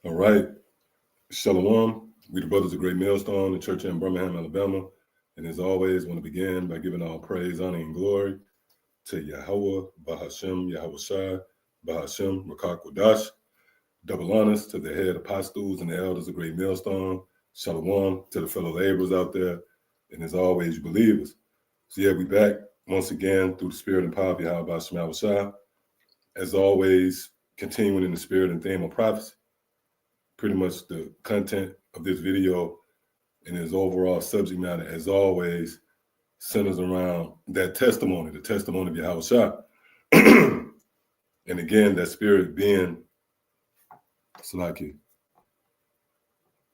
All right. Shalom. We the Brothers of Great Millstone, the church in Birmingham, Alabama. And as always, want to begin by giving all praise, honor, and glory to Yahweh, Bahashem, Yahweh Shai, Bahashem, Rakak Wadash. Double honors to the head apostles and the elders of Great Millstone. Shalom to the fellow laborers out there. And as always, you believers. So yeah, we back once again through the spirit and power of Yahweh Bahashem, Yahweh Shai. As always, continuing in the spirit and theme of prophecy. Pretty much the content of this video and its overall subject matter, as always, centers around that testimony, the testimony of Yahweh Shai. And again, that spirit being, Salaki,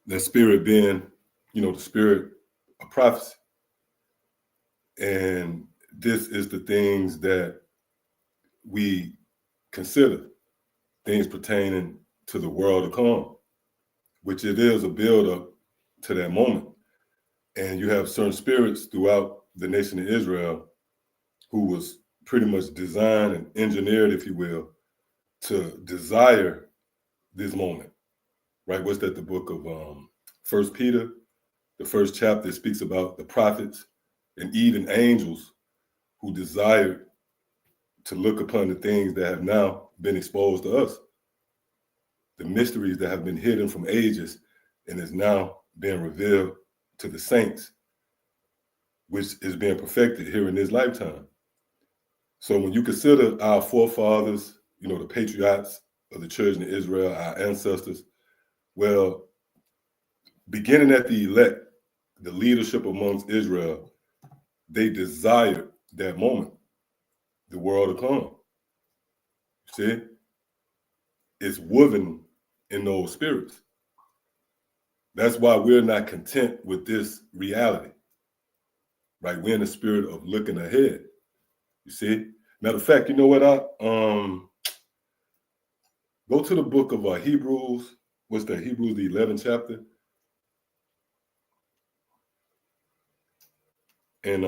that spirit being, the spirit of prophecy. And this is the things that we consider, things pertaining to the world to come, which it is a build-up to that moment. And you have certain spirits throughout the nation of Israel who was pretty much designed and engineered, if you will, to desire this moment, right? What's that, the book of 1 Peter, the first chapter speaks about the prophets and even angels who desired to look upon the things that have now been exposed to us, the mysteries that have been hidden from ages and is now being revealed to the saints, which is being perfected here in this lifetime. So when you consider our forefathers, the patriots of the children of Israel, our ancestors, well, beginning at the elect, the leadership amongst Israel, they desired that moment, the world to come. See? It's woven in those spirits. That's why we're not content with this reality, right? We're in the spirit of looking ahead. You see? Matter of fact, you know what? Go to the book of Hebrews. What's that? Hebrews, the 11th chapter. And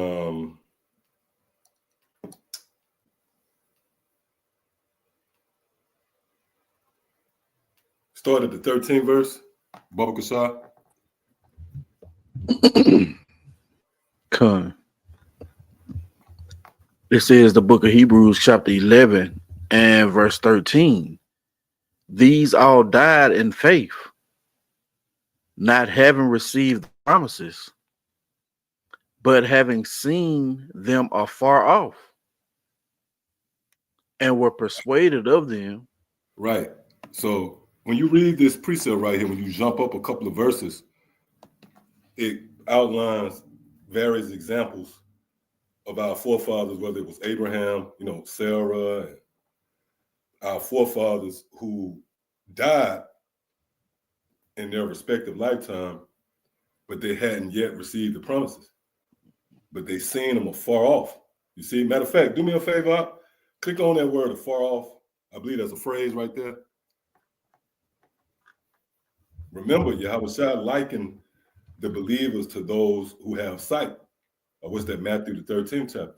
start at the 13th verse. Baba Kashah. Come. This is the book of Hebrews, chapter 11 and verse 13. These all died in faith, not having received the promises, but having seen them afar off, and were persuaded of them. Right. So when you read this precept right here, when you jump up a couple of verses, it outlines various examples of our forefathers, whether it was Abraham, Sarah, and our forefathers who died in their respective lifetime, but they hadn't yet received the promises. But they seen them afar off. You see, matter of fact, do me a favor, click on that word afar off. I believe that's a phrase right there. Remember, Yahweh Shai likened the believers to those who have sight. Or what's that, Matthew the 13th chapter?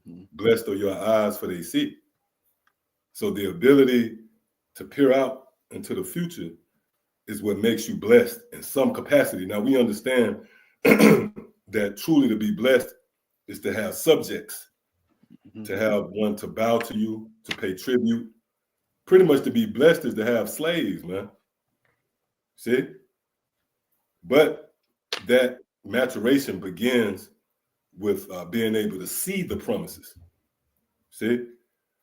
Mm-hmm. Blessed are your eyes for they see. So the ability to peer out into the future is what makes you blessed in some capacity. Now we understand that truly to be blessed is to have subjects, mm-hmm. to have one to bow to you, to pay tribute. Pretty much to be blessed is to have slaves, man. See? But that maturation begins with being able to see the promises. See?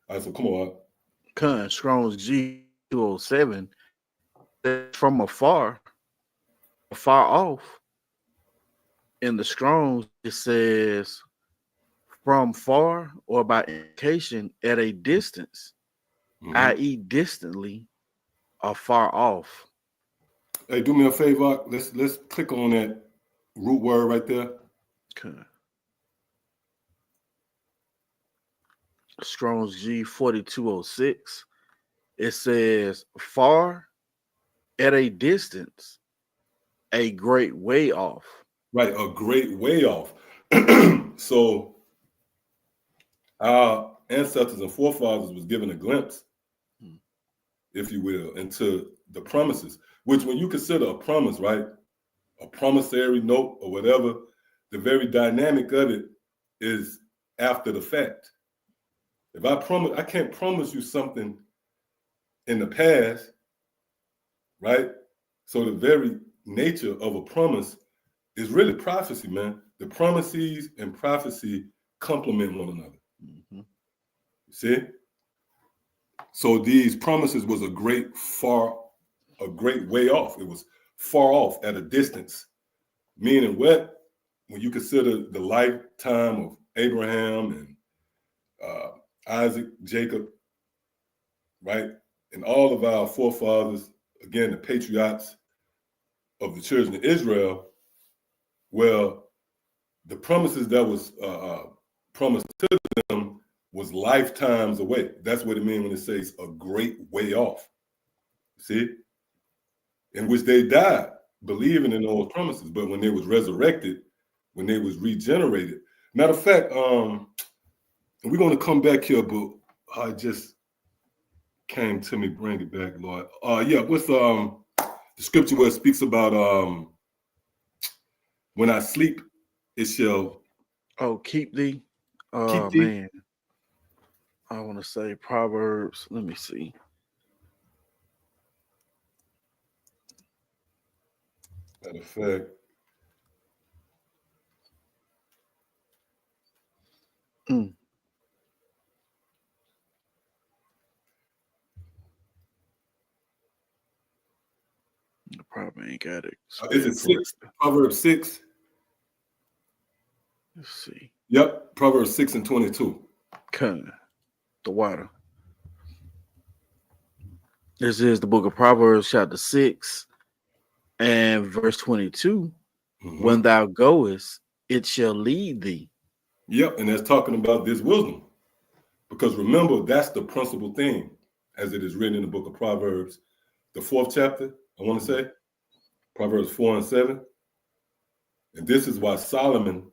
All right, so come on. Strong's G 207, from afar off. In the Strong's, it says from far or by indication at a distance, mm-hmm. i.e. distantly or far off. Hey, do me a favor. Let's click on that root word right there. Okay. Strong's G 4206. It says far at a distance, a great way off. Right, a great way off. So our ancestors and forefathers was given a glimpse if you will, into the promises, which when you consider a promise, right, a promissory note or whatever, the very dynamic of it is after the fact. If I promise, I can't promise you something in the past, right? So the very nature of a promise is really prophecy, man. The promises and prophecy complement one another. Mm-hmm. See? So these promises was a great way off. It was far off at a distance. Meaning what? When you consider the lifetime of Abraham and Isaac, Jacob, right? And all of our forefathers, again, the patriots of the children of Israel, well, the promises that was promised to them was lifetimes away. That's what it means when it says a great way off. See? In which they died believing in those promises. But when they was resurrected, when they was regenerated. Matter of fact, we're going to come back here, but I just came to me, bring it back, Lord. Yeah, what's the scripture where it speaks about when I sleep, it shall keep thee. keep Oh thee. man, I want to say Proverbs. Let me see. Matter of fact, Mm. I probably ain't got it. is it 6? Proverbs 6? Let's see. Yep, Proverbs 6 and 22. Come, the water. This is the book of Proverbs, chapter 6, and verse 22. Mm-hmm. When thou goest, it shall lead thee. Yep, and that's talking about this wisdom. Because remember, that's the principal thing, as it is written in the book of Proverbs, the 4th chapter, I want to say, Proverbs 4 and 7. And this is why Solomon,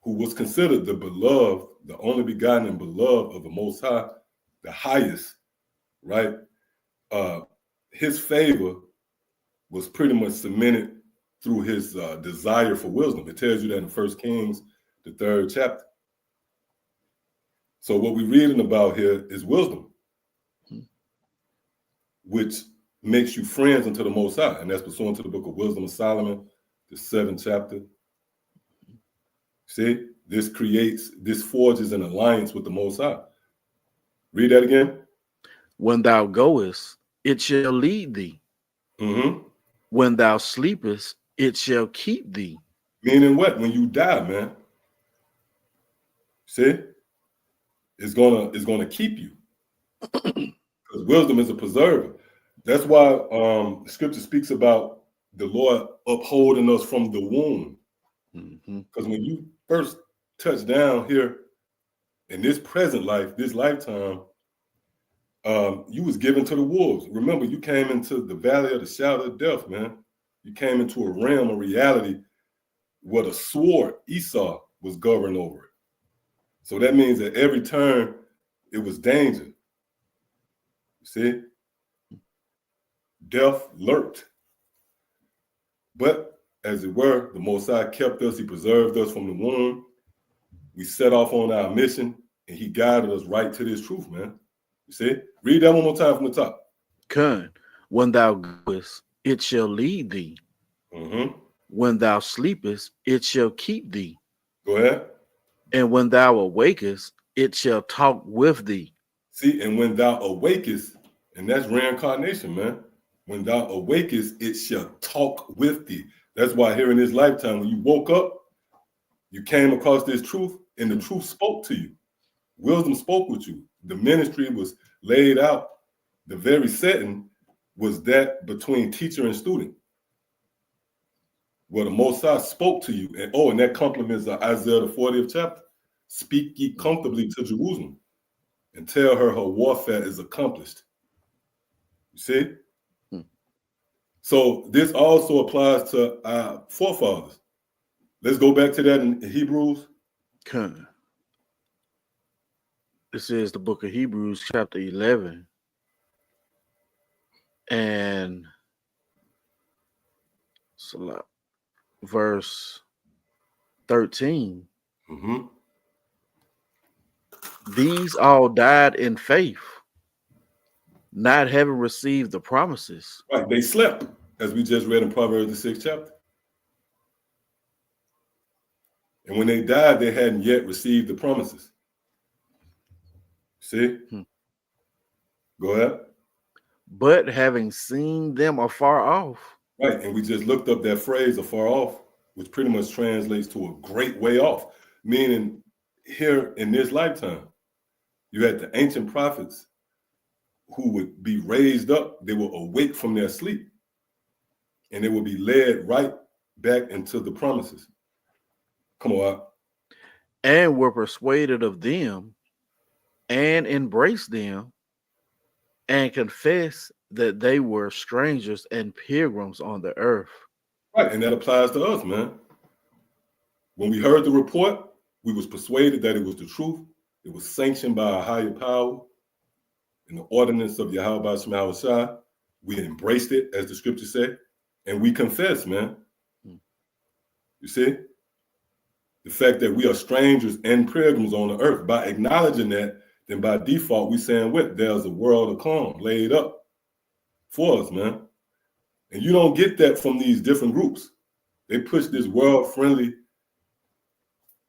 who was considered the beloved, the only begotten and beloved of the Most High, the highest, right? His favor was pretty much cemented through his desire for wisdom. It tells you that in 1 Kings, the 3rd chapter. So what we're reading about here is wisdom, which makes you friends unto the Most High. And that's pursuant to the book of Wisdom of Solomon, the 7th chapter. See, this forges an alliance with the Most High. Read that again. When thou goest, it shall lead thee. Mm-hmm. When thou sleepest, it shall keep thee. Meaning what? When you die, man. See? It's gonna keep you. Because wisdom is a preserver. That's why the scripture speaks about the Lord upholding us from the womb. Because when you first touch down here in this present life, this lifetime, you was given to the wolves. Remember, you came into the valley of the shadow of death, man. You came into a realm of reality where the sword, Esau, was governed over it. So that means that every turn, it was danger. You see? Death lurked. But as it were, the Most High kept us. He preserved us from the womb. We set off on our mission, and he guided us right to this truth, man. You see? Read that one more time from the top. Come, when thou goest, it shall lead thee. Mm-hmm. When thou sleepest, it shall keep thee. Go ahead. And when thou awakest, it shall talk with thee. See, and when thou awakest, and that's reincarnation, man. When thou awakest, it shall talk with thee. That's why here in this lifetime, when you woke up, you came across this truth, and the truth spoke to you. Wisdom spoke with you. The ministry was laid out. The very setting was that between teacher and student, where the Most High spoke to you. And that complements Isaiah the 40th chapter. Speak ye comfortably to Jerusalem, and tell her warfare is accomplished. You see? So this also applies to our forefathers. Let's go back to that in Hebrews. Come. This is the book of Hebrews, chapter 11. and verse 13. Mm-hmm. These all died in faith, not having received the promises. Right. They slept, as we just read in Proverbs, the 6th chapter. And when they died, they hadn't yet received the promises. See? Go ahead. But having seen them afar off. Right. And we just looked up that phrase, afar off, which pretty much translates to a great way off, meaning here in this lifetime, you had the ancient prophets who would be raised up. They will awake from their sleep and they will be led right back into the promises. Come on. And were persuaded of them and embraced them and confessed that they were strangers and pilgrims on the earth. Right. And that applies to us, man. When we heard the report, we was persuaded that it was the truth. It was sanctioned by a higher power and the ordinance of Yahweh Shema Shai. We embraced it, as the scripture said, and we confessed, man. You see? The fact that we are strangers and pilgrims on the earth. By acknowledging that, then by default, we saying what? There's a world to come laid up for us, man. And you don't get that from these different groups. They push this world-friendly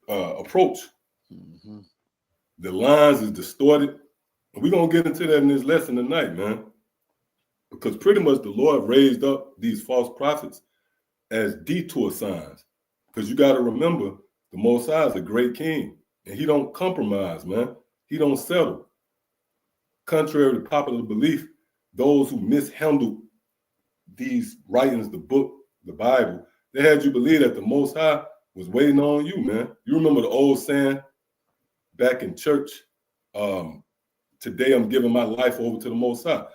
approach. Mm-hmm. The lines is distorted. And we're going to get into that in this lesson tonight, man. Because pretty much the Lord raised up these false prophets as detour signs. Because you got to remember, the Most High is a great king. And he don't compromise, man. He don't settle. Contrary to popular belief, those who mishandled these writings, the book, the Bible, they had you believe that the Most High was waiting on you, man. You remember the old saying back in church, today I'm giving my life over to the Most High.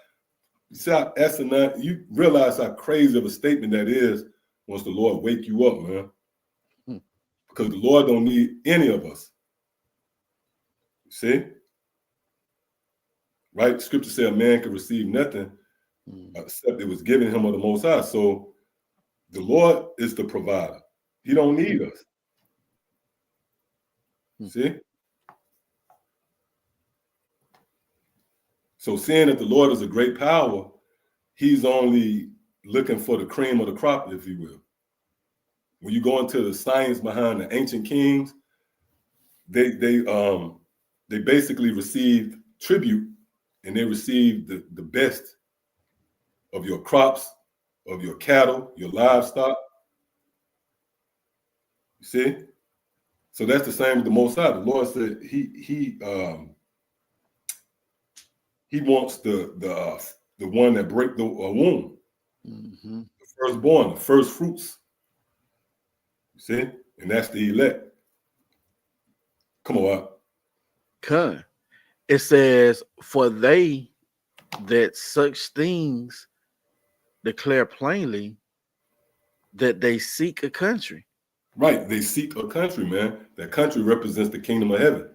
You see how asinine, you realize how crazy of a statement that is once the Lord wake you up, man. Because the Lord don't need any of us. See? Right? Scripture said a man can receive nothing except it was given him of the Most High. So the Lord is the provider. He don't need us. See? So seeing that the Lord is a great power, he's only looking for the cream of the crop, if you will. When you go into the science behind the ancient kings, they basically received tribute, and they received the best of your crops, of your cattle, your livestock. You see? So that's the same with the Most High. The Lord said he wants the one that break the womb, the firstborn, the first fruits. You see? And that's the elect. Come on. Come. It says, for they that such things declare plainly that they seek a country. Right. They seek a country, man. That country represents the kingdom of heaven.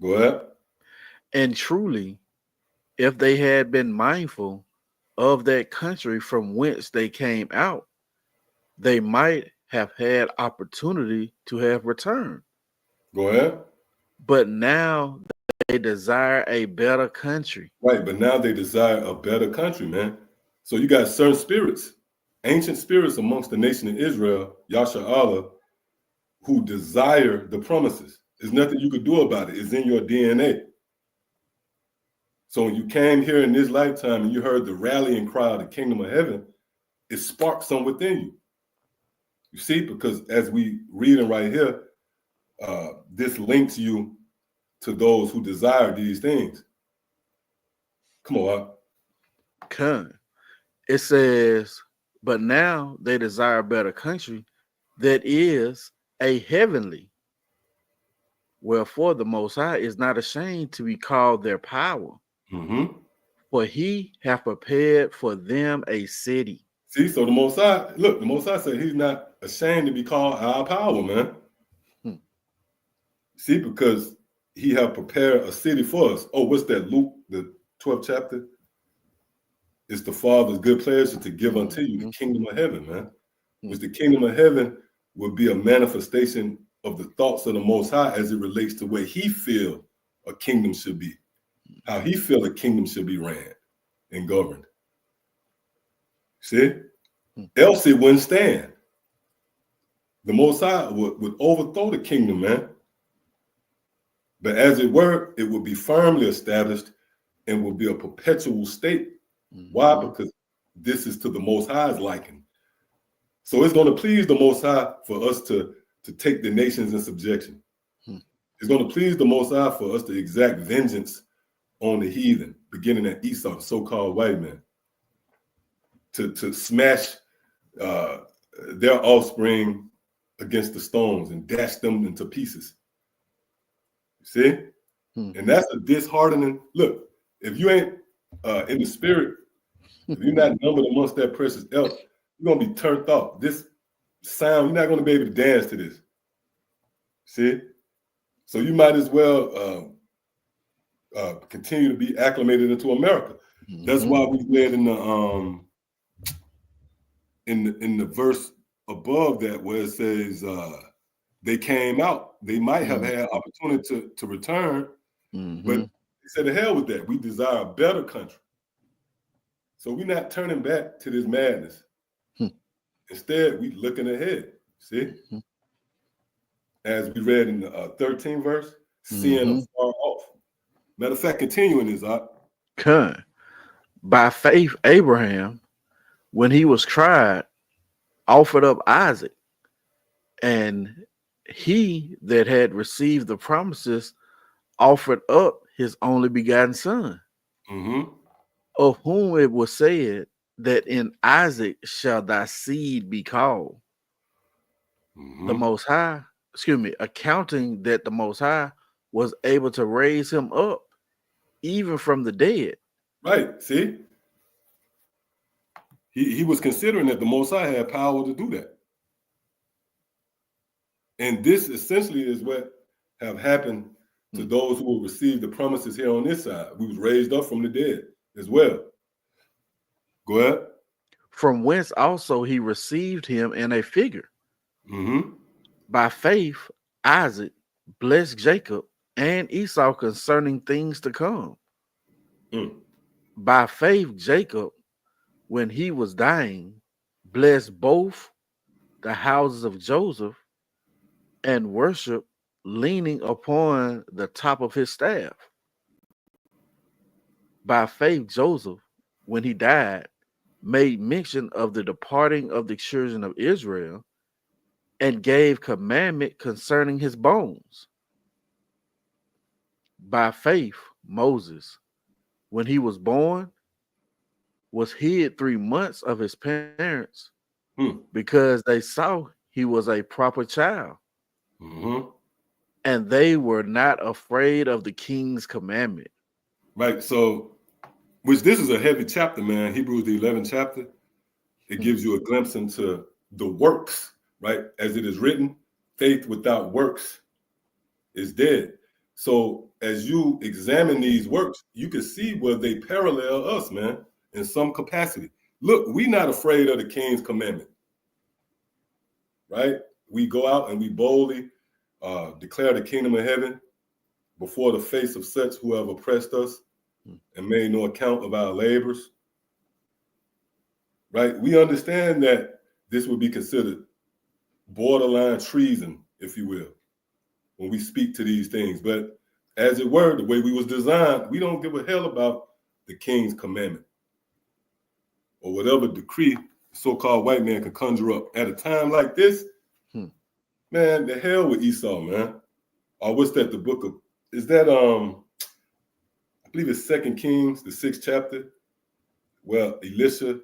Go ahead. And truly, if they had been mindful of that country from whence they came out, they might have had opportunity to have returned. Go ahead. But now they desire a better country. Right. But now they desire a better country, man. So you got certain spirits, ancient spirits amongst the nation of Israel, Yasha Allah, who desire the promises. There's nothing you could do about it. It's in your DNA. So when you came here in this lifetime and you heard the rallying cry of the kingdom of heaven, it sparked some within you. You see, because as we reading right here, this links you to those who desire these things. Come on. Come. It says, but now they desire a better country that is a heavenly. Wherefore the Most High is not ashamed to be called their power. For he hath prepared for them a city. See, so the Most High, look, the Most High said he's not ashamed to be called our power, man. See, because he have prepared a city for us. Oh, what's that? Luke, the 12th chapter? it's the Father's good pleasure to give unto you the kingdom of heaven, man. Which the kingdom of heaven will be a manifestation of the thoughts of the Most High as it relates to where he feel a kingdom should be, how he feel a kingdom should be ran and governed. See? Else it wouldn't stand. The Most High would overthrow the kingdom, man. But as it were, it would be firmly established and will be a perpetual state. Why? Because this is to the Most High's liking. So it's going to please the Most High for us to take the nations in subjection. It's going to please the Most High for us to exact vengeance on the heathen, beginning at Esau, the so-called white man, to smash their offspring against the stones and dash them into pieces. See? And that's a disheartening look. If you ain't in the spirit, if you're not numbered amongst that precious elk, you're gonna be turned off. This sound, you're not gonna be able to dance to this. See? So you might as well continue to be acclimated into America. That's why we read in the verse above that where it says they came out. They might have had opportunity to return, but they said, the hell with that. We desire a better country. So we're not turning back to this madness. Instead, we looking ahead. See? As we read in the 13th verse, seeing afar off. Matter of fact, continuing this up. By faith, Abraham, when he was tried, offered up Isaac, and he that had received the promises offered up his only begotten son, of whom it was said that in Isaac shall thy seed be called. The Most High, accounting that the Most High was able to raise him up even from the dead. Right, see? He was considering that the Most High had power to do that. And this essentially is what have happened to those who will receive the promises here on this side. We was raised up from the dead as well. Go ahead. From whence also he received him in a figure. By faith, Isaac blessed Jacob and Esau concerning things to come. By faith, Jacob, when he was dying, blessed both the houses of Joseph and worship, leaning upon the top of his staff. By faith, Joseph, when he died, made mention of the departing of the children of Israel and gave commandment concerning his bones. By faith, Moses, when he was born, was hid 3 months of his parents because they saw he was a proper child. And they were not afraid of the king's commandment. Right. So, which this is a heavy chapter, man. Hebrews, the 11th chapter. It gives you a glimpse into the works, right? As it is written, faith without works is dead. So as you examine these works, you can see where they parallel us, man, in some capacity. Look, we're not afraid of the king's commandment, right? We go out and we boldly declare the kingdom of heaven before the face of such who have oppressed us and made no account of our labors, right? We understand that this would be considered borderline treason, if you will, when we speak to these things. But as it were, the way we was designed, we don't give a hell about the king's commandment or whatever decree the so-called white man can conjure up. At a time like this, man, the hell with Esau, man. Or what's that, the book of, is that, I believe it's 2 Kings, the 6th chapter, where Elisha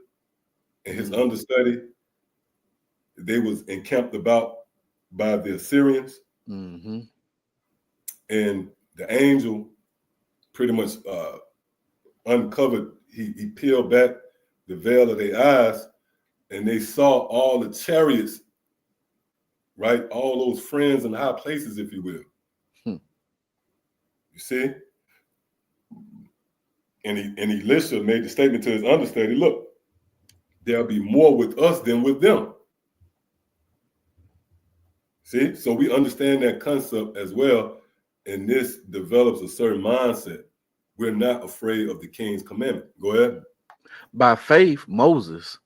and his understudy, they was encamped about by the Assyrians. And the angel pretty much uncovered, he peeled back the veil of their eyes, and they saw all the chariots, right? All those friends in high places, if you will. You see? And Elisha made the statement to his understudy, look, there'll be more with us than with them. See? So we understand that concept as well, and this develops a certain mindset. We're not afraid of the king's commandment. Go ahead. By faith, Moses,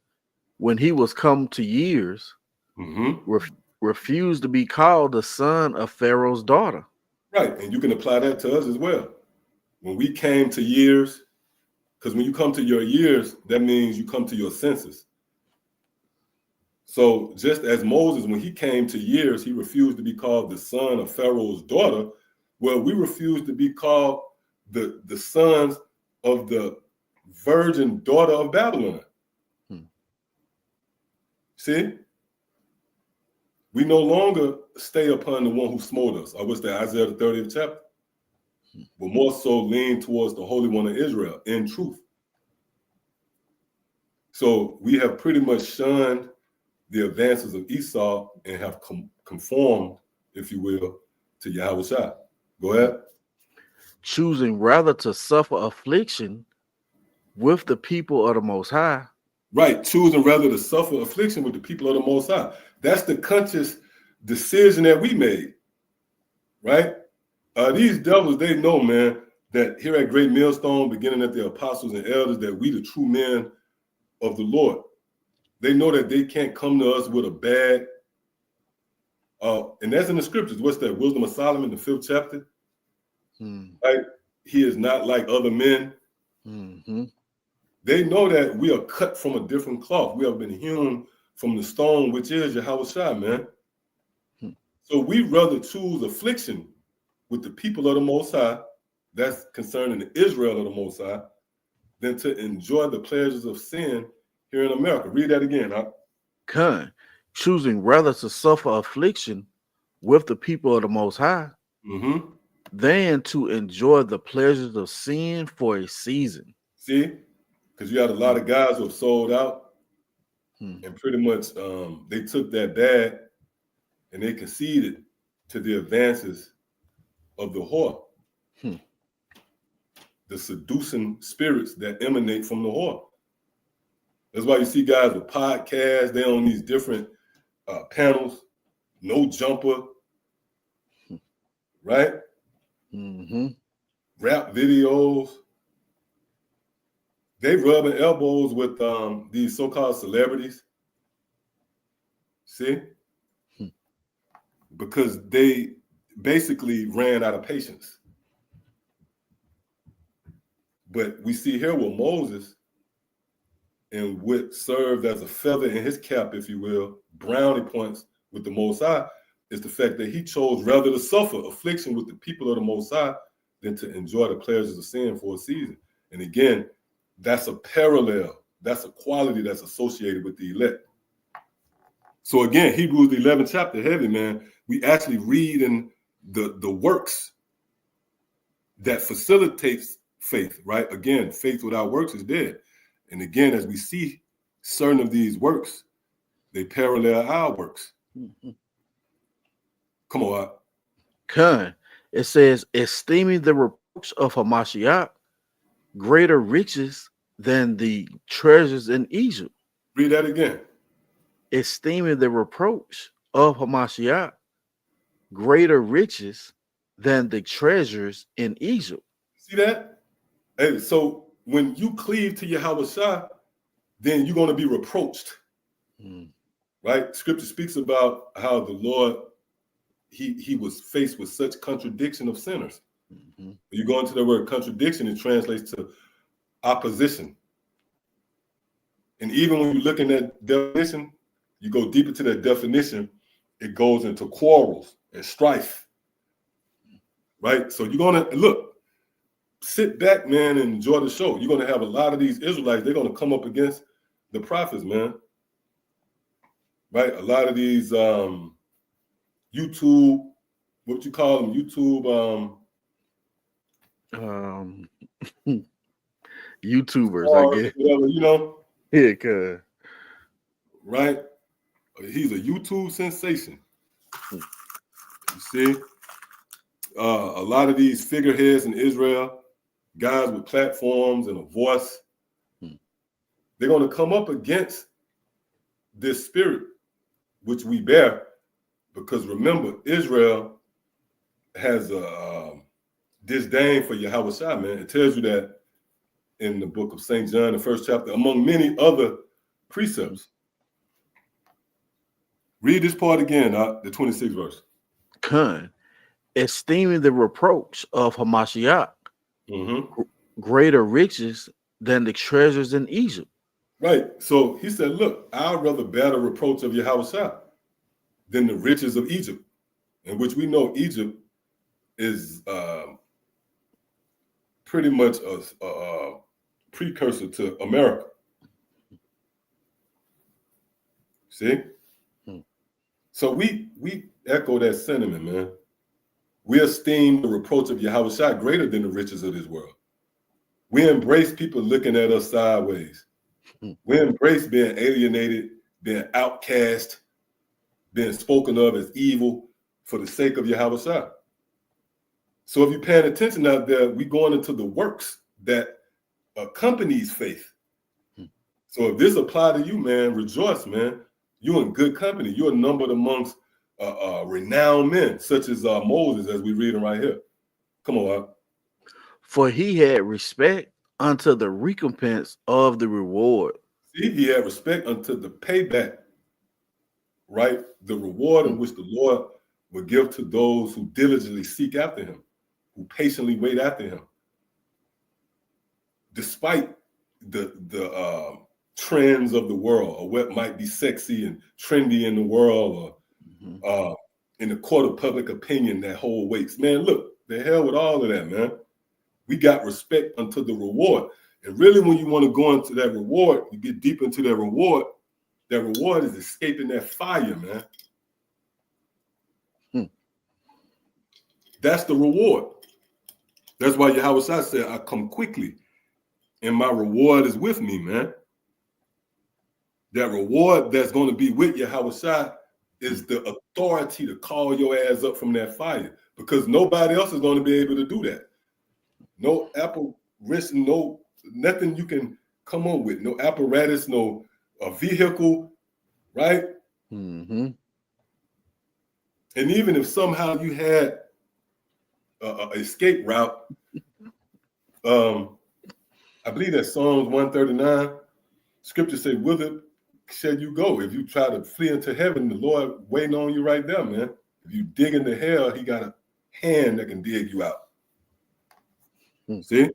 when he was come to years, Mm-hmm. refused to be called the son of Pharaoh's daughter. Right, and you can apply that to us as well. When we came to years, because when you come to your years, that means you come to your senses. So just as Moses, when he came to years, he refused to be called the son of Pharaoh's daughter. Well, we refuse to be called the sons of the virgin daughter of Babylon. See? We no longer stay upon the one who smote us. I was that Isaiah the 30th chapter. But more so lean towards the Holy One of Israel in truth. So we have pretty much shunned the advances of Esau and have conformed, if you will, to Yahushua. Go ahead. Choosing rather to suffer affliction with the people of the Most High. Right, choosing rather to suffer affliction with the people of the Most High. That's the conscious decision that we made, right? These devils, they know, man, that here at Great Millstone, beginning at the apostles and elders, that we the true men of the Lord. They know that they can't come to us with a bad, and that's in the scriptures. What's that? Wisdom of Solomon, the 5th chapter. Right? He is not like other men. Mm-hmm. They know that we are cut from a different cloth. We have been hewn from the stone, which is Yahushua, man. So we rather choose affliction with the people of the Most High, that's concerning the Israel of the Most High, than to enjoy the pleasures of sin here in America. Read that again. Huh? Choosing rather to suffer affliction with the people of the Most High than to enjoy the pleasures of sin for a season. See? Because you had a lot of guys who have sold out and pretty much they took that bag and they conceded to the advances of the whore. The seducing spirits that emanate from the whore. That's why you see guys with podcasts, they on these different panels, no jumper, right? Rap videos. They rubbing elbows with these so-called celebrities. See? Because they basically ran out of patience. But we see here with Moses, and what served as a feather in his cap, if you will, brownie points with the Most High, is the fact that he chose rather to suffer affliction with the people of the Most High than to enjoy the pleasures of sin for a season. And again, that's a parallel. That's a quality that's associated with the elect. So again, Hebrews the 11th chapter, heavy, man. We actually read in the works that facilitates faith, right? Again, faith without works is dead. And again, as we see certain of these works, they parallel our works. Come on, It says, esteeming the reproach of Hamashiach greater riches than the treasures in Egypt. Read that again. Esteeming the reproach of Hamashiach greater riches than the treasures in Egypt. See that? Hey, so when you cleave to Yahushua, then you're going to be reproached. Right? Scripture speaks about how the Lord, he was faced with such contradiction of sinners. You go into the word contradiction, it translates to opposition. And even when you look in that definition, you go deeper to that definition, it goes into quarrels and strife. Right? So you're going to, look, sit back, man, and enjoy the show. You're going to have a lot of these Israelites, they're going to come up against the prophets, man. Right? A lot of these YouTube, what you call them? YouTube YouTubers, stars, I guess. whatever, you know. Yeah, right? He's a YouTube sensation. You see? A lot of these figureheads in Israel, guys with platforms and a voice, they're going to come up against this spirit which we bear, because remember, Israel has a disdain for Yahweh Shai, man. It tells you that in the book of St. John, the first chapter, among many other precepts. Read this part again, the 26th verse. Kun, esteeming the reproach of Hamashiach greater riches than the treasures in Egypt. Right. So he said, look, I'd rather bear the reproach of Yahweh Shai than the riches of Egypt, in which we know Egypt is pretty much a precursor to America. See? So we echo that sentiment, man. We esteem the reproach of Yahweh Shai greater than the riches of this world. We embrace people looking at us sideways. We embrace being alienated, being outcast, being spoken of as evil for the sake of Yahweh Shai. So if you're paying attention out there, we're going into the works that accompanies faith. So if this apply to you, man, rejoice, man. You're in good company. You're numbered amongst renowned men, such as Moses, as we read him right here. Come on, Al. For he had respect unto the recompense of the reward. See, he had respect unto the payback, right? The reward in which the Lord will give to those who diligently seek after him, who patiently wait after him. Despite the trends of the world, or what might be sexy and trendy in the world, or in the court of public opinion that hold weights. Man, look, the hell with all of that, man. We got respect unto the reward. And really, when you want to go into that reward, you get deep into that reward is escaping that fire, man. That's the reward. That's why Yahweh Shai said, I come quickly, and my reward is with me, man. That reward that's going to be with Yahweh Shai is the authority to call your ass up from that fire, because nobody else is going to be able to do that. No apparatus, no nothing you can come on with, no apparatus, no vehicle, right? And even if somehow you had an escape route, I believe that Psalms 139, scripture say, whither shall you go? If you try to flee into heaven, the Lord waiting on you right there, man. If you dig into hell, he got a hand that can dig you out. See?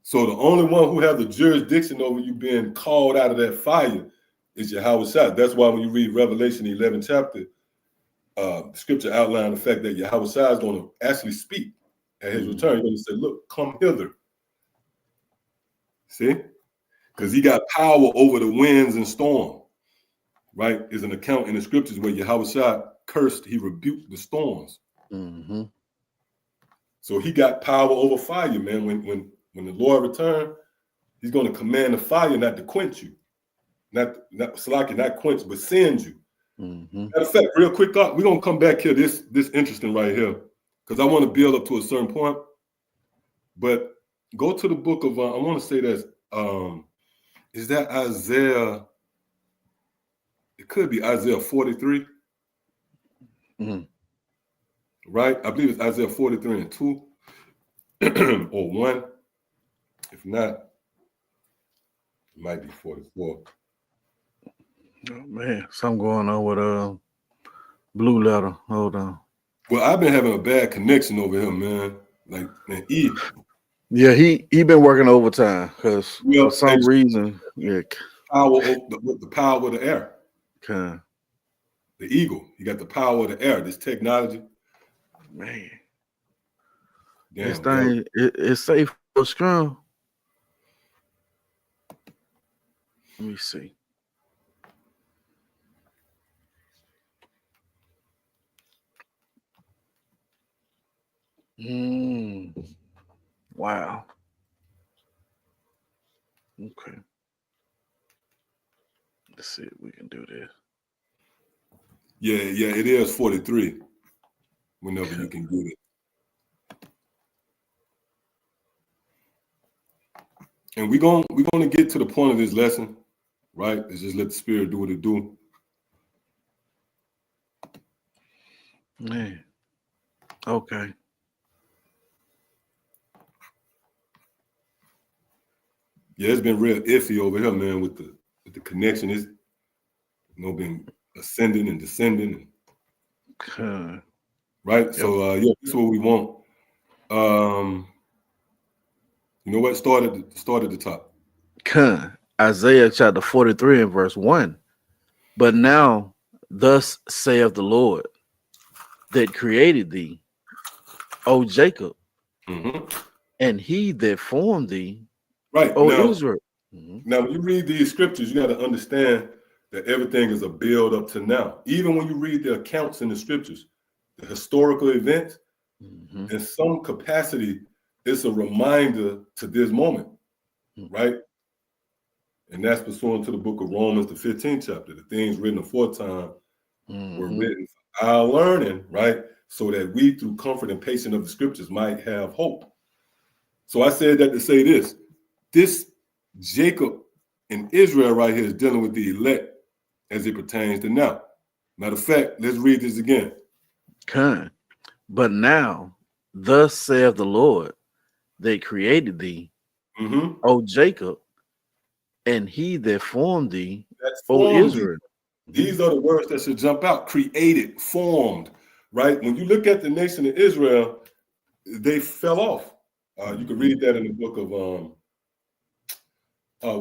So the only one who has the jurisdiction over you being called out of that fire is Yahweh Shai. That's why when you read Revelation 11 chapter, the scripture outline the fact that Yahweh Shai is going to actually speak at his return. He's going to say, look, come hither. See? Because he got power over the winds and storm, right? Is an account in the scriptures where Yahweh Shai cursed, he rebuked the storms. So he got power over fire, man. When the Lord returned, he's going to command the fire not to quench you. Not quench, but send you. Matter of fact, real quick, we're going to come back here. This interesting right here, because I want to build up to a certain point. But go to the book of, I want to say that, is that Isaiah? It could be Isaiah 43. Right? I believe it's Isaiah 43 and 2 or 1. If not, it might be 44. Oh man, something going on with Blue Letter. Hold on. Well, I've been having a bad connection over here, man. Like, man, yeah, he been working overtime because for some reason, the power of the air. Okay. The eagle, you got the power of the air. This technology, man. Damn, this thing it's safe for scrum. Let me see. Wow. Okay. Let's see if we can do this. Yeah, it is 43. Whenever you can get it. And we're gonna get to the point of this lesson, right? It's just let the Spirit do what it do. Man. Okay. Yeah, it's been real iffy over here, man, with the connection. It's been ascending and descending, right? Yep. So yeah, this is what we want. You know what? Start at the top. Isaiah chapter 43 and verse 1. But now, thus saith the Lord that created thee, O Jacob, and he that formed thee, Right. O Now, Israel. now, when you read these scriptures, you got to understand that everything is a build up to now. Even when you read the accounts in the scriptures, the historical events, in some capacity, it's a reminder to this moment, right? And that's pursuant to the book of Romans, the 15th chapter. The things written aforetime were written for our learning, right? So that we, through comfort and patience of the scriptures, might have hope. So I said that to say this. This Jacob and Israel right here is dealing with the elect as it pertains to now. Matter of fact, let's read this again. But now, thus saith the Lord that created thee, O Jacob, and he that formed thee, O Israel. These are the words that should jump out. Created, formed, right? When you look at the nation of Israel, they fell off. You can read that in the book of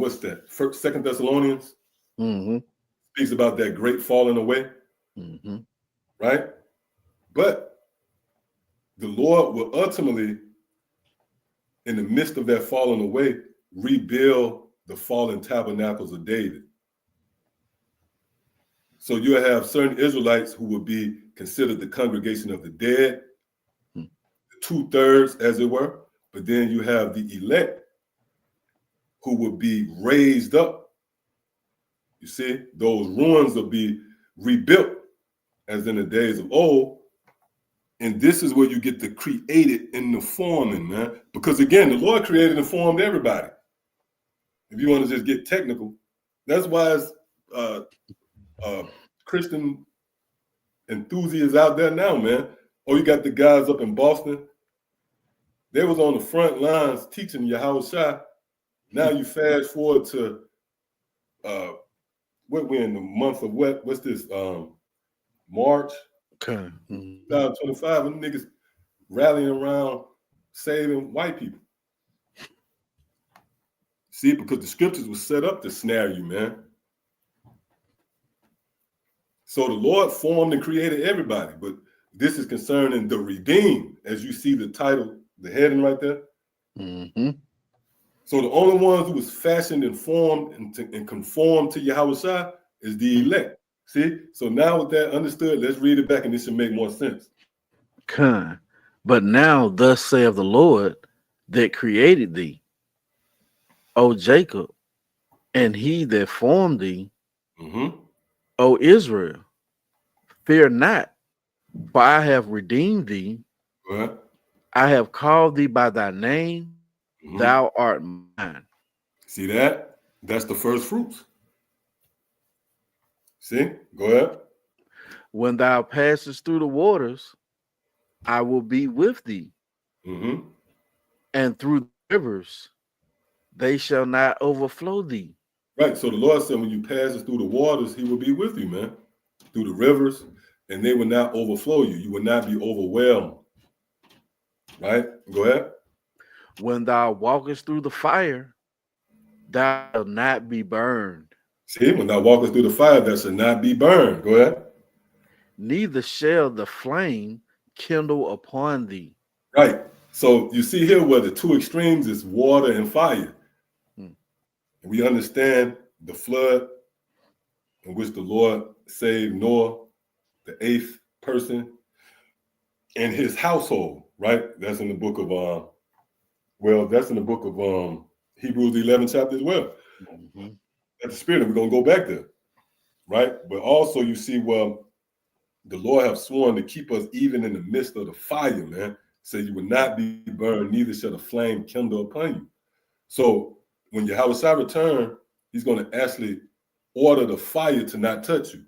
what's that? Second Thessalonians speaks about that great falling away, right? But the Lord will ultimately, in the midst of that falling away, rebuild the fallen tabernacles of David. So you'll have certain Israelites who will be considered the congregation of the dead, 2/3, as it were. But then you have the elect who will be raised up. You see, those ruins will be rebuilt as in the days of old. And this is where you get the created in the forming, man. Because again, the Lord created and formed everybody. If you want to just get technical, that's why it's Christian enthusiasts out there now, man. Oh, you got the guys up in Boston. They was on the front lines teaching Yahweh Shai. Now you fast forward to what we're in the month of what's this? March 2025, and niggas rallying around saving white people. See, because the scriptures were set up to snare you, man. So the Lord formed and created everybody, but this is concerning the redeemed, as you see the title, the heading right there. So the only ones who was fashioned and formed and conformed to Yahweh Shai is the elect. See? So now with that understood, let's read it back and this should make more sense. But now thus saith the Lord that created thee, O Jacob, and he that formed thee, O Israel. Fear not, for I have redeemed thee. I have called thee by thy name. Thou art mine. See that? That's the first fruits. See? Go ahead. When thou passest through the waters, I will be with thee. And through the rivers, they shall not overflow thee. Right. So the Lord said, when you pass through the waters, he will be with you, man. Through the rivers, and they will not overflow you. You will not be overwhelmed. Right? Go ahead. When thou walkest through the fire, thou shalt not be burned. See, when thou walkest through the fire, thou shalt not be burned. Go ahead. Neither shall the flame kindle upon thee. Right. So you see here where the two extremes is water and fire. And we understand the flood in which the Lord saved Noah, the eighth person, and his household, right? That's in the book of that's in the book of Hebrews 11 chapter as well. That's the spirit, and we're gonna go back there, right? But also you see, well, the Lord have sworn to keep us even in the midst of the fire, man. So you will not be burned, neither shall the flame kindle upon you. So when Yahweh return, he's going to actually order the fire to not touch you.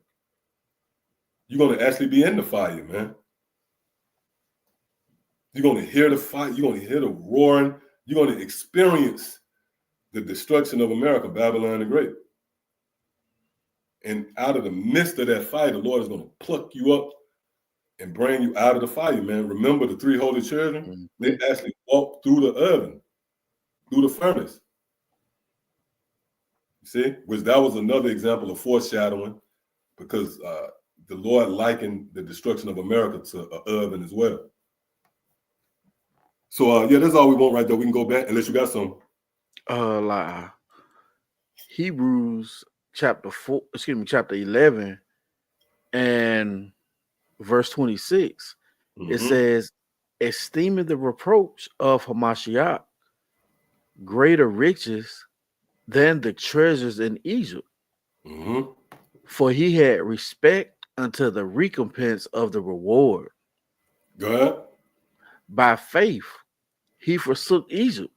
You're going to actually be in the fire, man. You're going to hear the fire. You're going to hear the roaring. You're going to experience the destruction of America, Babylon the Great. And out of the midst of that fire, the Lord is going to pluck you up and bring you out of the fire, man. Remember the three holy children? They actually walked through the oven, through the furnace. You see? Which that was another example of foreshadowing, because the Lord likened the destruction of America to an oven as well. So yeah, that's all we want right there. We can go back unless you got some. Like Hebrews chapter 11 and verse 26. It says, esteeming the reproach of Hamashiach greater riches than the treasures in Egypt. For he had respect unto the recompense of the reward. Go ahead. By faith, he forsook Egypt,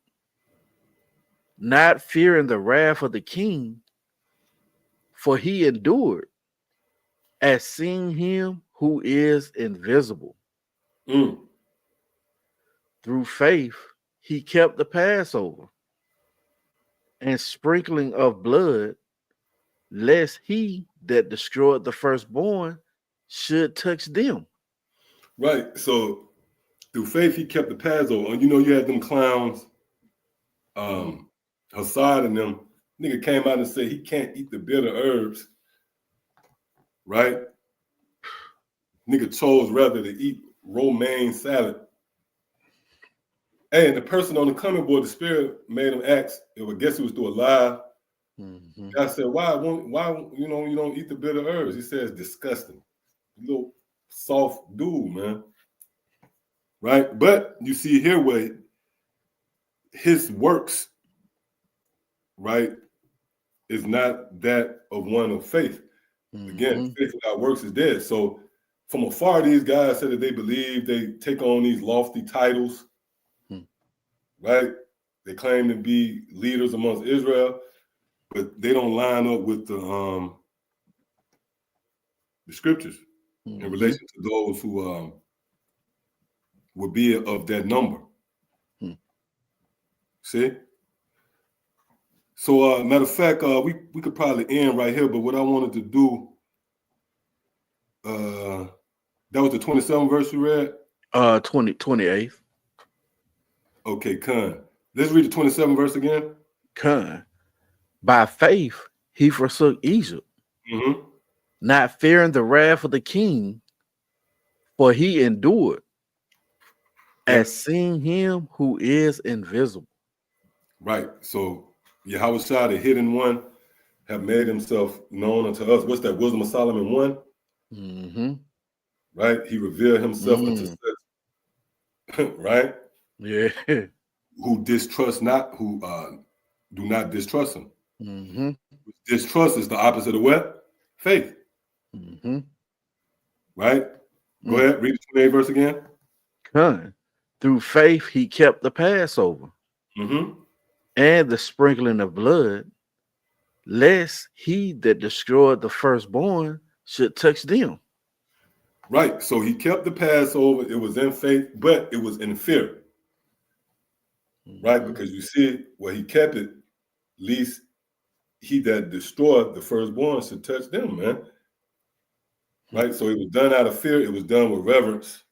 not fearing the wrath of the king, for he endured as seeing him who is invisible. Through faith, he kept the Passover and sprinkling of blood, lest he that destroyed the firstborn should touch them. Right. So through faith, he kept the Passover. And you know, you had them clowns, Hassad and them. Nigga came out and said he can't eat the bitter herbs. Right? Nigga chose rather to eat romaine salad. Hey, and the person on the coming board, the spirit made him ask, I guess he was through a lie. I said, why you don't eat the bitter herbs? He says, disgusting. Little soft dude, man. Right? But you see here where his works, right, is not that of one of faith. Again, faith without works is dead. So from afar, these guys said that they believe, they take on these lofty titles, right? They claim to be leaders amongst Israel, but they don't line up with the scriptures in relation to those who would be of that number. See? So matter of fact, we could probably end right here, but what I wanted to do, that was the 27th verse you read? 28th. Okay, Khan. Let's read the 27th verse again. Khan. By faith, he forsook Egypt, not fearing the wrath of the king, for he endured as seeing him who is invisible. Right. So Yahweh Shah, the hidden one, have made himself known unto us. What's that? Wisdom of Solomon 1? Right? He revealed himself unto such, right? Yeah. Who distrust not, who do not distrust him. Distrust is the opposite of what? Faith. Right? Go ahead, read the 28th verse again. Through faith, he kept the Passover and the sprinkling of blood, lest he that destroyed the firstborn should touch them. Right. So he kept the Passover. It was in faith, but it was in fear. Right? Because you see, where he kept it, least he that destroyed the firstborn should touch them, man. Right? So it was done out of fear. It was done with reverence.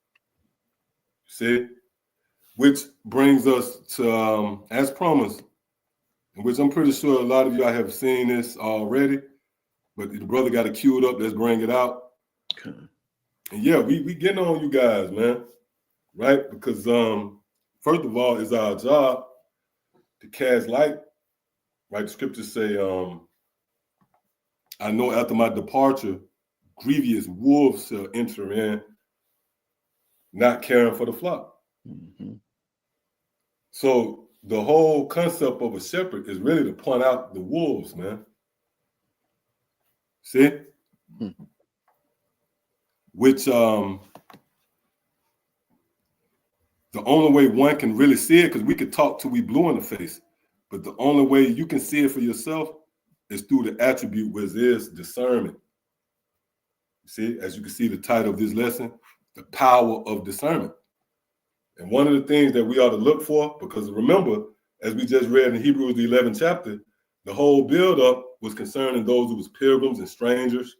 See? Which brings us to, as promised, which I'm pretty sure a lot of y'all have seen this already, but the brother got it queued up. Let's bring it out. Okay. And yeah, we getting on you guys, man. Right? Because first of all, it's our job to cast light. Right? The scriptures say, I know after my departure, grievous wolves shall enter in, not caring for the flock. So the whole concept of a shepherd is really to point out the wolves, man. See? Which the only way one can really see it, because we could talk till we blue in the face, But the only way you can see it for yourself is through the attribute, which is discernment. See, as you can see the title of this lesson, the power of discernment. And one of the things that we ought to look for, because remember, as we just read in Hebrews, the 11th chapter, the whole build-up was concerning those who was pilgrims and strangers,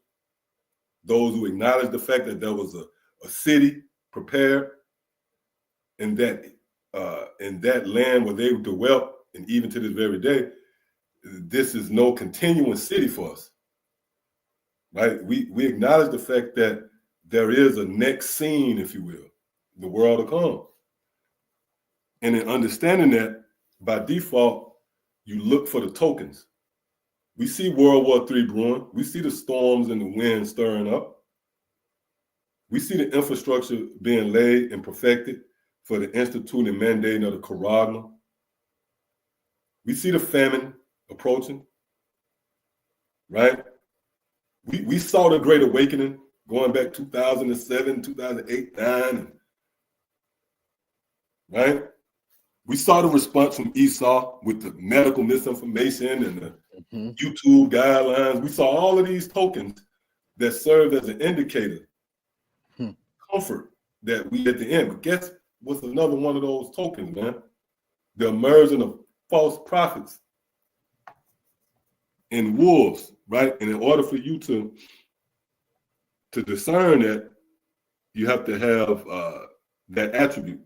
those who acknowledged the fact that there was a city prepared in that land where they dwelt, and even to this very day, this is no continuing city for us. Right? We acknowledge the fact that there is a next scene, if you will, the world to come. And in understanding that, by default, you look for the tokens. We see World War III brewing. We see the storms and the wind stirring up. We see the infrastructure being laid and perfected for the instituting and mandating of the Charagma. We see the famine approaching, right? We saw the Great Awakening going back 2007, 2008, 9, right? We saw the response from Esau with the medical misinformation and the YouTube guidelines. We saw all of these tokens that served as an indicator, comfort that we at the end. But guess what's another one of those tokens, man? The emergence of false prophets and wolves, right? And in order for you to discern that, you have to have that attribute.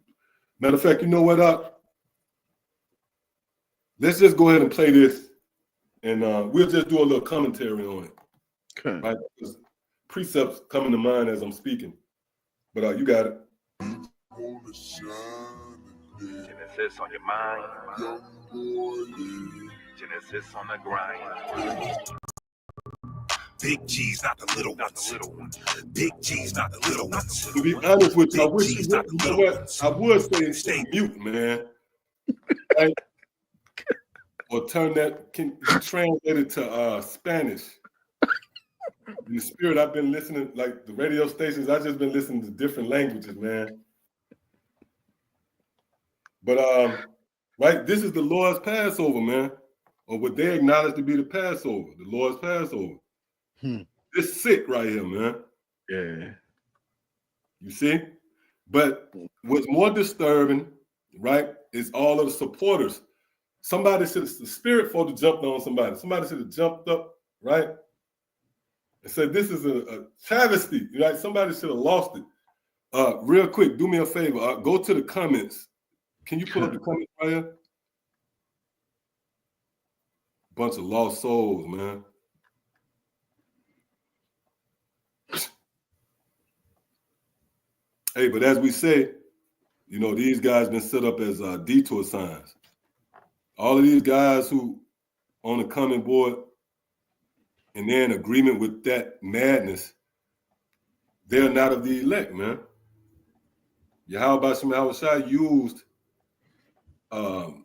Matter of fact, you know what? Let's just go ahead and play this, and we'll just do a little commentary on it. Okay. Right? Because precepts coming to mind as I'm speaking. But you got it. Genesis on your mind. Genesis on the grind. Big G's, not the little ones. Big G's, not the little ones. To be honest with you, I Big wish G's, you not the know little what? ones. I would say stay mute, man. Right? Or turn that, can you translate it to Spanish? In the spirit, I've been listening, like the radio stations, I've just been listening to different languages, man. But right, this is the Lord's Passover, man. Or what they acknowledge to be the Passover, the Lord's Passover. It's sick right here, man. Yeah. You see? But what's more disturbing, right, is all of the supporters. Somebody should have, the spirit folk to jumped on somebody. Somebody should have jumped up, right? And said, this is a travesty, right? Somebody should have lost it. Real quick, do me a favor. Go to the comments. Can you pull up the comments right here? Bunch of lost souls, man. Hey, but as we say, you know, these guys been set up as detour signs. All of these guys who on the coming board and they're in agreement with that madness, they're not of the elect, man. Yahweh Shai used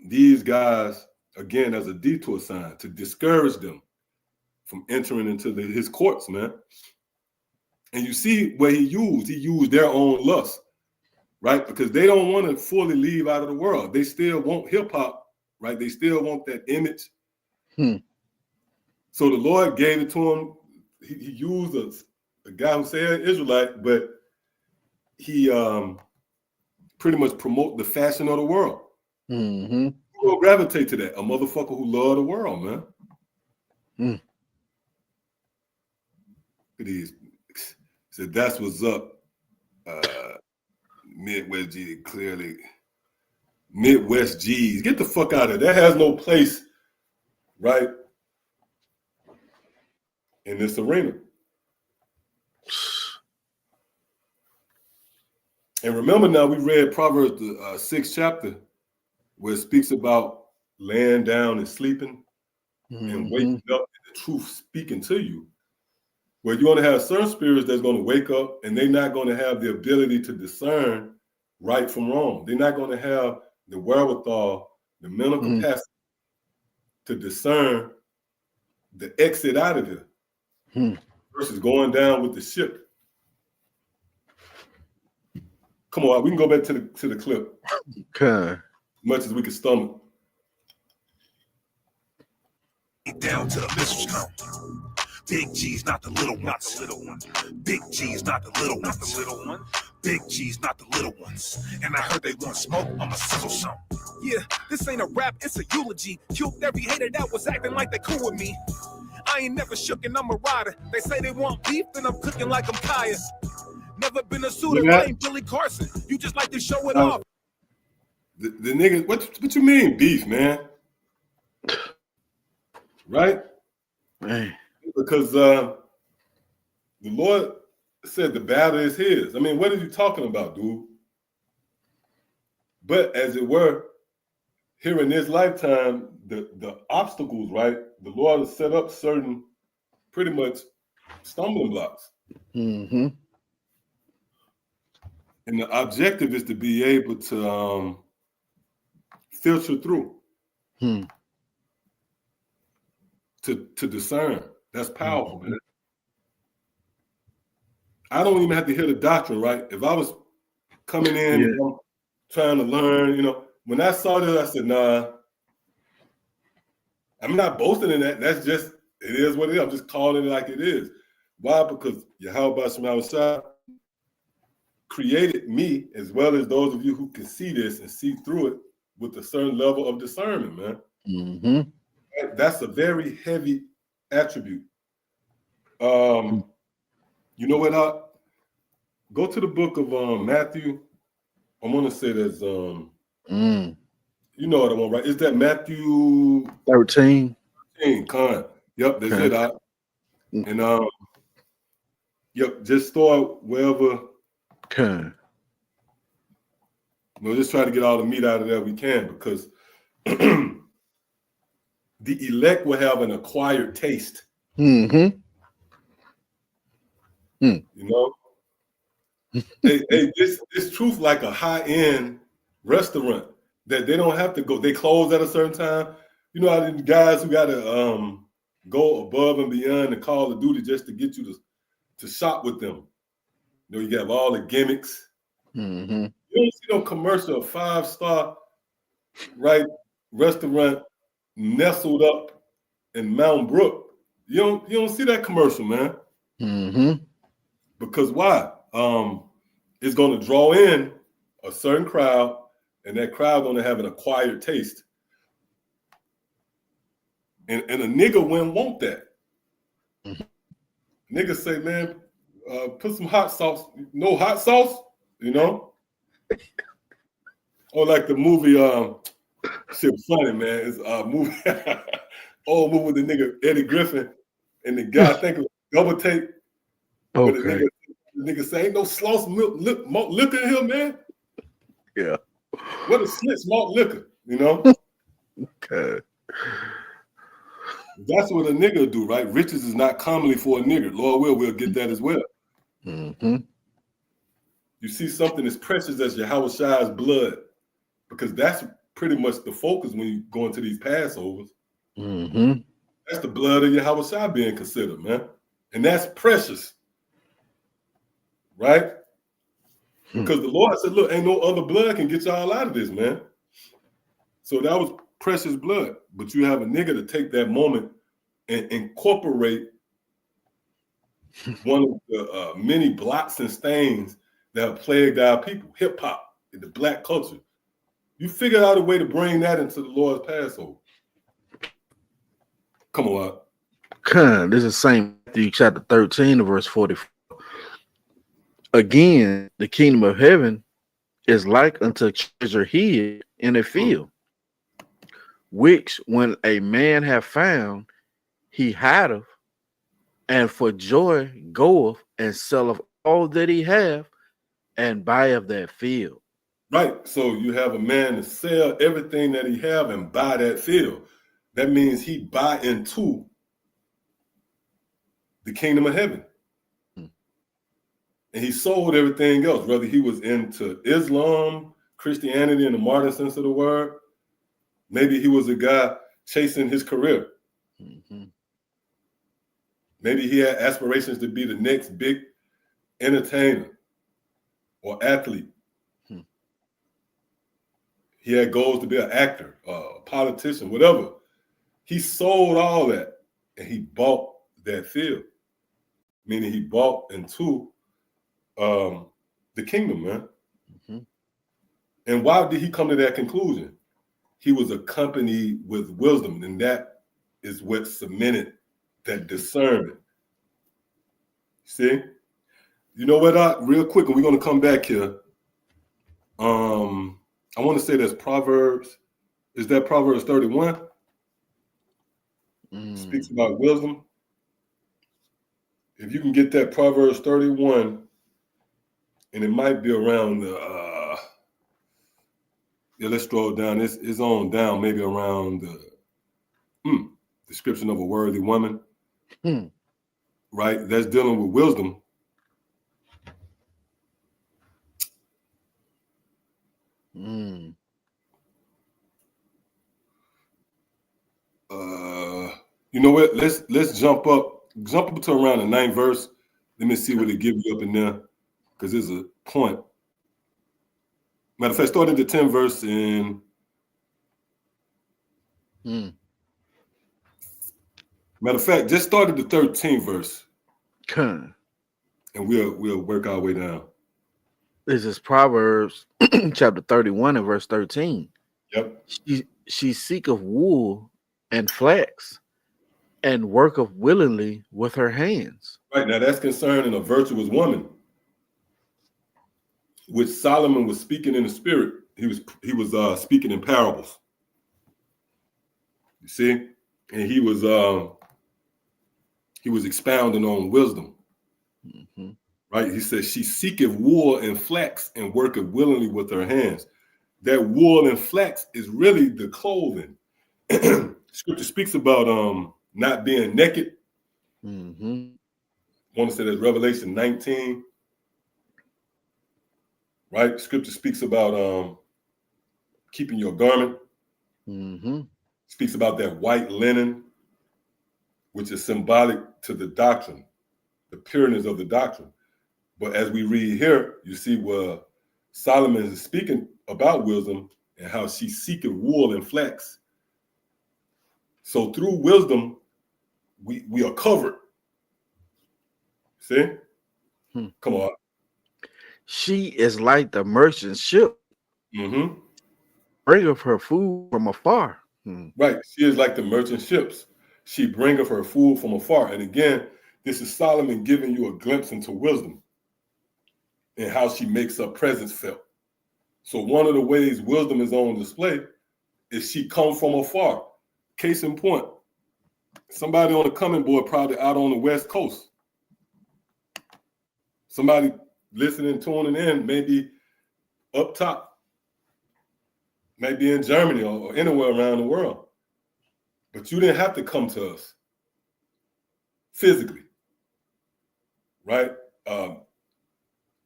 these guys, again, as a detour sign to discourage them from entering into his courts, man. And you see what he used their own lust, right? Because they don't want to fully leave out of the world. They still want hip hop, right? They still want that image. So the Lord gave it to him. He used a guy who said Israelite, but he pretty much promote the fashion of the world. Who will gravitate to that? A motherfucker who love the world, man. Look at these. So that's what's up. Midwest G, clearly. Midwest G's. Get the fuck out of there. That has no place, right, in this arena. And remember now, we read Proverbs, the 6th chapter, where it speaks about laying down and sleeping and waking up and the truth speaking to you. Where you're going to have certain spirits that's going to wake up and they're not going to have the ability to discern right from wrong. They're not going to have the wherewithal, the mental capacity to discern the exit out of here versus going down with the ship. Come on, we can go back to the clip. Okay. As much as we can stomach. down to the missiles come. Big G's, not the little ones. Big G's, not the little ones. Big G's, not the little ones. And I heard they want smoke, I'ma sizzle some. Yeah, this ain't a rap, it's a eulogy. Killed every hater that was acting like they cool with me. I ain't never shook and I'm a rider. They say they want beef, then I'm cooking like I'm Kaya. Never been a suitor, I ain't Billy Carson. You just like to show it off. The nigga, what you mean beef, man? Right? Man. Because the Lord said the battle is his. I mean, what are you talking about, dude? But as it were, here in this lifetime, the obstacles, right? The Lord has set up certain pretty much stumbling blocks. Mm-hmm. And the objective is to be able to filter through, to discern. That's powerful, man. I don't even have to hear the doctrine, right? If I was coming in and I'm trying to learn, you know, when I saw this, I said, nah, I'm not boasting in that. That's just, it is what it is. I'm just calling it like it is. Why? Because Yahweh Shai created me, as well as those of you who can see this and see through it with a certain level of discernment, man. Mm-hmm. That's a very heavy attribute. You know what? Go to the book of Matthew. I want to say that's you know what I want, right? Is that Matthew 13? Con. Yep, that's it. And yep, just start wherever. Okay. You know, just try to get all the meat out of there we can, because the elect will have an acquired taste. Mm-hmm. You know, hey, this truth like a high-end restaurant that they don't have to go. They close at a certain time. You know how the guys who got to go above and beyond the call of duty just to get you to shop with them. You know, you have all the gimmicks. Mm-hmm. You don't see no commercial, 5-star, right, restaurant nestled up in Mount Brook. You don't see that commercial, man. Mm-hmm. Because why? It's going to draw in a certain crowd, and that crowd going to have an acquired taste. And a nigga wouldn't want that. Mm-hmm. Niggas say, man, put some hot sauce. No hot sauce, you know? Or like the movie, shit funny, man. It's a movie, old movie with the nigga Eddie Griffin, and the guy think it was double take. Okay. But the nigga say, ain't no sloss malt liquor in here, man. Yeah. What is slit malt liquor, you know? Okay. That's what a nigga do, right? Riches is not commonly for a nigger. Lord we'll get that as well. Mm-hmm. You see something as precious as Yahweh Shai's blood, because that's pretty much the focus when you go into these Passovers. Mm-hmm. That's the blood of Yahweh Shai being considered, man. And that's precious, right? Because the Lord said, look, ain't no other blood can get y'all out of this, man. So that was precious blood. But you have a nigga to take that moment and incorporate one of the many blots and stains that have plagued our people, hip hop, in the black culture. You figured out a way to bring that into the Lord's Passover. Come on out. This is St. Matthew chapter 13, verse 44. Again, the kingdom of heaven is like unto treasure hid in a field, which when a man have found, he hideth, and for joy goeth and selleth all that he have, and buyeth that field. Right. So you have a man to sell everything that he have and buy that field. That means he buy into the kingdom of heaven. And he sold everything else, whether he was into Islam, Christianity in the modern sense of the word. Maybe he was a guy chasing his career. Mm-hmm. Maybe he had aspirations to be the next big entertainer or athlete. He had goals to be an actor, a politician, whatever. He sold all that and he bought that field, meaning he bought into the kingdom, man. Mhm. And why did he come to that conclusion? He was accompanied with wisdom, and that is what cemented that discernment. See? You know what? Real quick, and we're going to come back here. I want to say that's Proverbs. Is that Proverbs 31? Speaks about wisdom. If you can get that Proverbs 31, and it might be around the let's scroll down. It's on down, maybe around the description of a worthy woman. Right? That's dealing with wisdom. You know what? Let's jump up to around the 9th verse. Let me see what it gives you up in there, because there's a point. Matter of fact, start at the 10th verse and matter of fact, just start at the 13th verse. And we'll work our way down. This is Proverbs chapter 31 and verse 13. Yep. She seeketh wool and flax, and worketh willingly with her hands. Right, now that's concerning a virtuous woman, which Solomon was speaking in the spirit. He was speaking in parables. You see, and he was expounding on wisdom. Right, he says she seeketh wool and flax and worketh willingly with her hands. That wool and flax is really the clothing. Scripture speaks about not being naked. I want to say that's Revelation 19. Right? Scripture speaks about keeping your garment. Speaks about that white linen, which is symbolic to the doctrine, the pureness of the doctrine. But as we read here, you see where Solomon is speaking about wisdom and how she's seeking wool and flax. So through wisdom, we are covered. See? Come on. She is like the merchant ship. Bringeth her food from afar. Right. She is like the merchant ships. She bringeth her food from afar. And again, this is Solomon giving you a glimpse into wisdom and how she makes her presence felt. So one of the ways wisdom is on display is she comes from afar. Case in point, somebody on the coming board probably out on the West Coast. Somebody listening, tuning in, maybe up top, maybe in Germany or anywhere around the world. But you didn't have to come to us physically, right?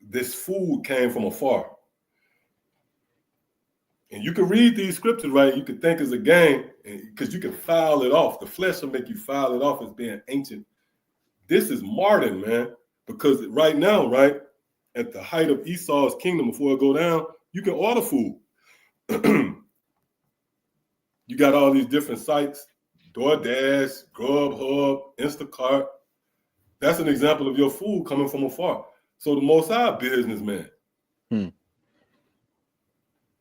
This food came from afar. And you can read these scriptures, right? You can think it's a game because you can file it off. The flesh will make you file it off as being ancient. This is modern, man, because right now, right, at the height of Esau's kingdom, before it go down, you can order food. You got all these different sites, DoorDash, Grubhub, Instacart. That's an example of your food coming from afar. So the Most High businessman,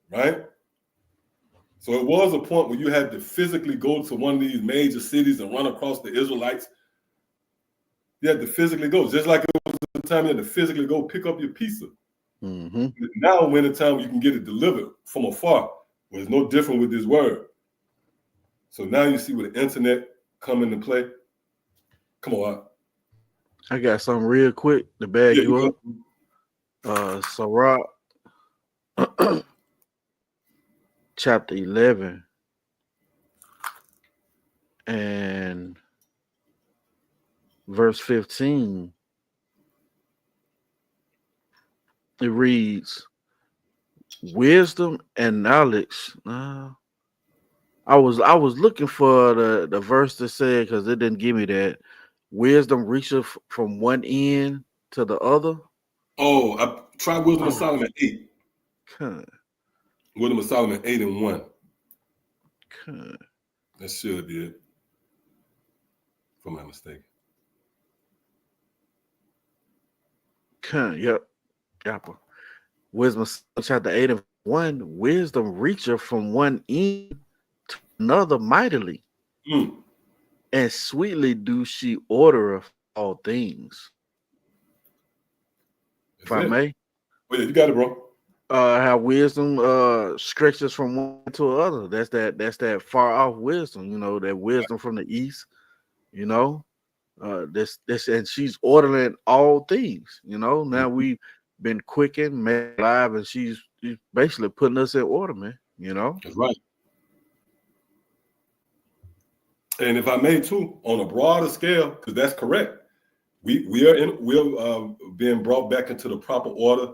right? So it was a point where you had to physically go to one of these major cities and run across the Israelites. You had to physically go, just like it was the time you had to physically go pick up your pizza. Now we're in a time where you can get it delivered from afar, where it's no different with this word. So now you see where the internet come into play. Come on. I got something real quick to bag you up. Sirach chapter 11 and verse 15. It reads, wisdom and knowledge. I was looking for the verse that said, because it didn't give me that. Wisdom reacheth from one end to the other. Oh, I tried Wisdom of Solomon 8. Wisdom of Solomon 8 and 1. That should be it. if I'm not mistaken. Yep. Wisdom chapter 8 and 1. Wisdom reacheth from one end to another mightily, Mm. and sweetly do she order of all things. That's If I it. may, Oh, yeah, you got it, bro. how wisdom stretches from one to other. That's that far off wisdom, that wisdom from the east, you know. This and she's ordering all things, Now we've been quickened, made alive, and she's basically putting us in order, man. That's right. And if I may too, on a broader scale, because that's correct, we're being brought back into the proper order,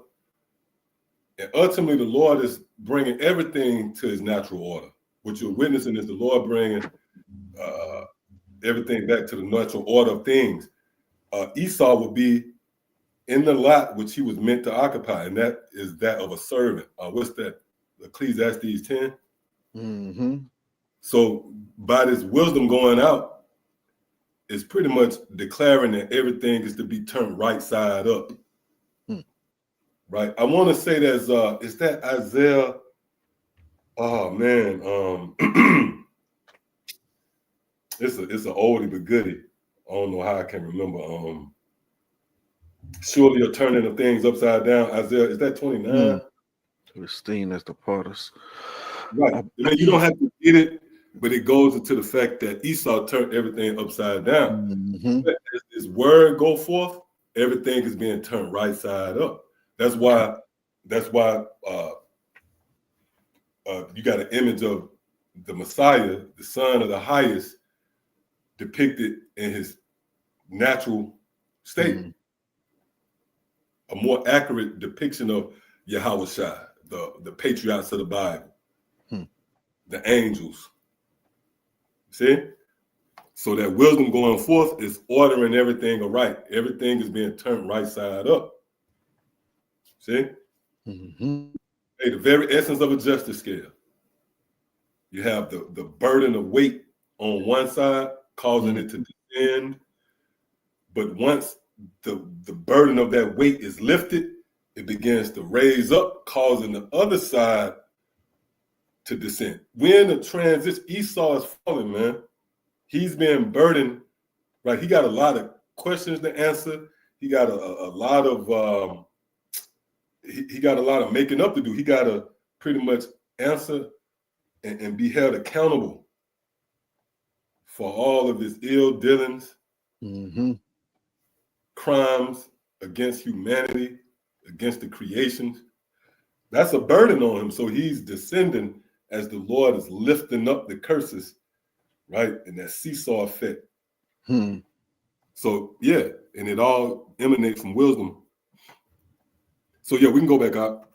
and ultimately the Lord is bringing everything to His natural order. What you're witnessing is the Lord bringing everything back to the natural order of things. Esau will be in the lot which he was meant to occupy, and that is that of a servant. What's that? Ecclesiastes 10. Mm-hmm. So by this wisdom going out, it's pretty much declaring that everything is to be turned right side up. Right. I want to say is that Isaiah? Oh man, it's an oldie but goodie. I don't know how I can remember. Surely you're turning the things upside down. Isaiah, is that 29? Christine as the potters. Right. I mean, you don't have to get it, but it goes into the fact that Esau turned everything upside down. Mm-hmm. As this word go forth, everything is being turned right side up. That's why you got an image of the Messiah, the Son of the Highest, depicted in his natural state. A more accurate depiction of Yahweh Shai, the patriarchs of the Bible, the angels. See? So that wisdom going forth is ordering everything aright. Everything is being turned right side up. See? Mm-hmm. Hey, the very essence of a justice scale. You have the burden of weight on one side, causing it to descend. But once the burden of that weight is lifted, it begins to raise up, causing the other side to descend. When the transition, Esau is falling, man. He's being burdened, right? He got a lot of questions to answer. He got a lot of he got a lot of making up to do. He got to pretty much answer and be held accountable for all of his ill dealings, crimes against humanity, against the creations. That's a burden on him. So he's descending as the Lord is lifting up the curses, right? And that seesaw effect. So yeah, and it all emanates from wisdom. So yeah, we can go back up.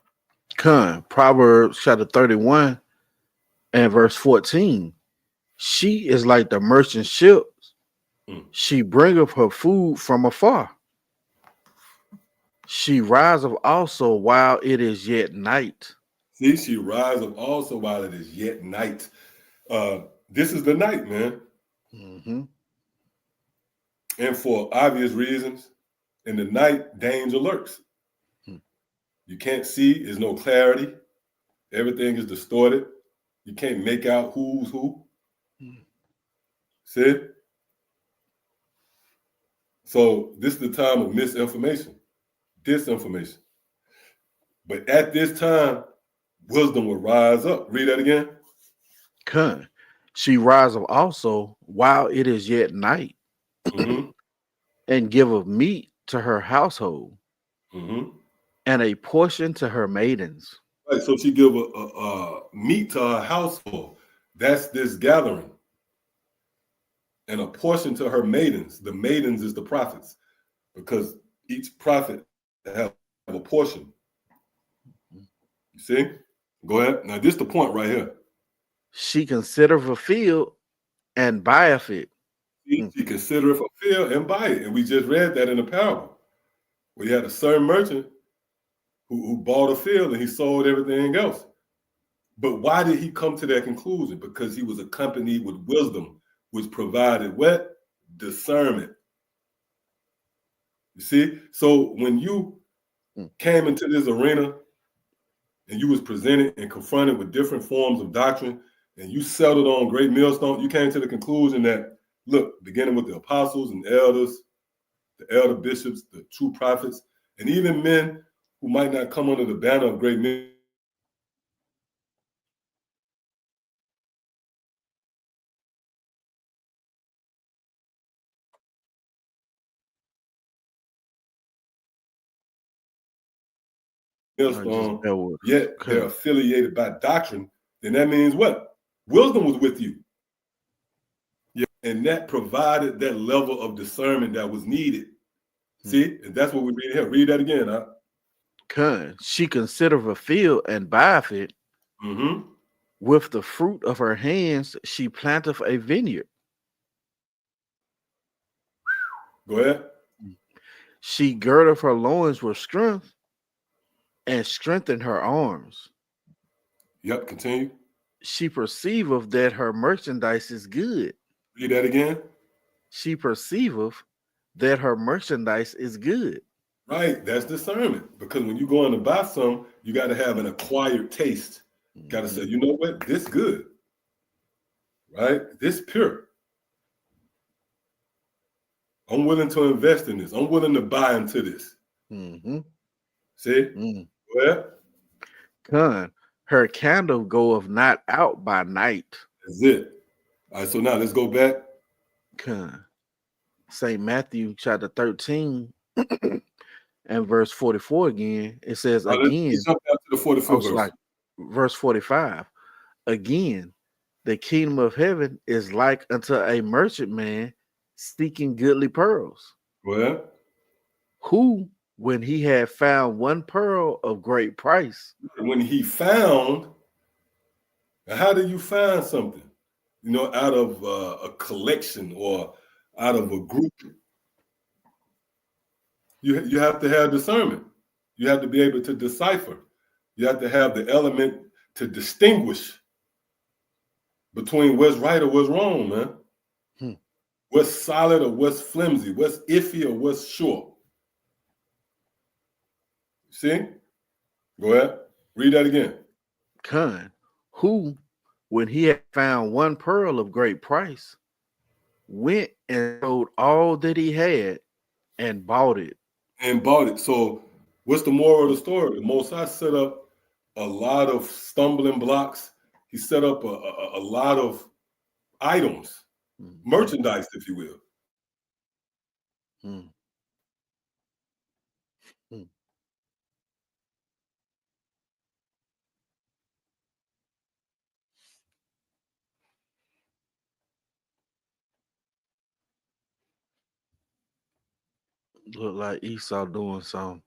Proverbs chapter 31 and verse 14. She is like the merchant ships. She bringeth her food from afar. She riseth also while it is yet night. See, she riseth also while it is yet night. This is the night, man. And for obvious reasons, in the night, danger lurks. You can't see, there's no clarity. Everything is distorted. You can't make out who's who. See? So this is the time of misinformation, disinformation. But at this time, wisdom will rise up. Read that again. She riseth also while it is yet night, and giveth meat to her household, and a portion to her maidens. Right, so she give a meat to her household. That's this gathering. And a portion to her maidens. The maidens is the prophets, because each prophet have a portion. You see? Go ahead. Now, this is the point right here. She considereth a field and buyeth it. She considereth a field and buy it. And we just read that in the parable. We had a certain merchant who bought a field and he sold everything else. But why did he come to that conclusion? Because he was accompanied with wisdom, which provided what? discernment. You see? So when you came into this arena and you was presented and confronted with different forms of doctrine, and you settled on great millstone, you came to the conclusion that, look, beginning with the apostles and elders, the elder bishops, the true prophets, and even men who might not come under the banner of great millstone, yet they're affiliated by doctrine, then that means what? Wisdom was with you. Yeah, and that provided that level of discernment that was needed. See, and that's what we read here. Read that again, huh? She considereth a field and buyeth it. Mm-hmm. With the fruit of her hands, she planteth a vineyard. Go ahead. She girdeth her loins with strength and strengthened her arms. Yep, continue. She perceiveth that her merchandise is good. Read that again. She perceiveth that her merchandise is good. Right, that's discernment. Because when you go in to buy some, you got to have an acquired taste. Got to say, you know what, this good. Right, this pure. I'm willing to invest in this. I'm willing to buy into this. Mm-hmm. See? Well, her candle goeth not out by night. That's it. All right, so now let's go back. St. Matthew chapter 13 and verse 44 again. It says again. Let's jump out to the 44th verse. Like verse 45. Again, the kingdom of heaven is like unto a merchantman seeking goodly pearls. Well, who, when he had found one pearl of great price. When he found, how do you find something? You know, out of a collection or out of a group. You have to have discernment. You have to be able to decipher. You have to have the element to distinguish between what's right or what's wrong, man. What's solid or what's flimsy, what's iffy or what's sure. See? Go ahead. Read that again. Who, when he had found one pearl of great price, went and sold all that he had and bought it. So what's the moral of the story? The Most High set up a lot of stumbling blocks. He set up a lot of items, merchandise, if you will. Look like Esau doing something.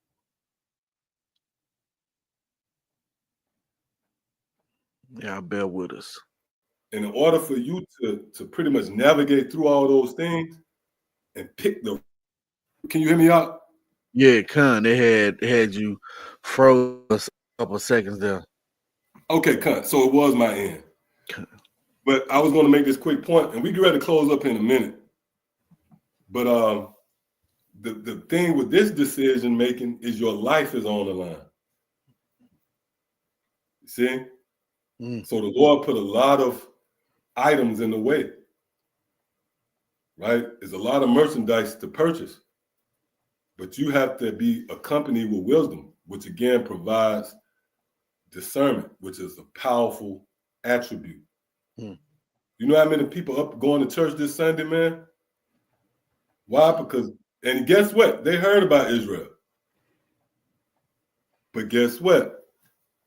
Yeah, bear with us. In order for you to pretty much navigate through all those things and pick the, can you hear me out? Yeah, they had you froze a couple of seconds there. Okay, so it was my end. But I was going to make this quick point, and we get ready to close up in a minute. But the thing with this decision making is your life is on the line. You see? So the Lord put a lot of items in the way, right? There's a lot of merchandise to purchase, but you have to be accompanied with wisdom, which again provides discernment, which is a powerful attribute. You know how many people up going to church this Sunday, man? Why? Because, and guess what? They heard about Israel. But guess what?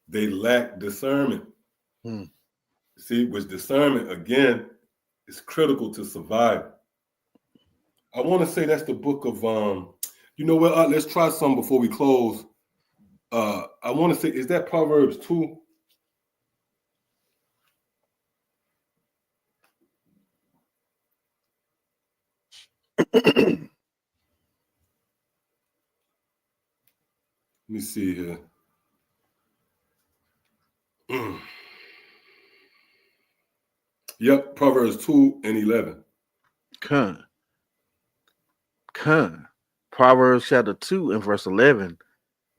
They lack discernment. See, which discernment, again, is critical to survival. I want to say that's the book of, you know what? Let's try some before we close. I want to say, is that Proverbs 2? Let me see here. Yep, Proverbs 2 and 11. Proverbs chapter 2 and verse 11.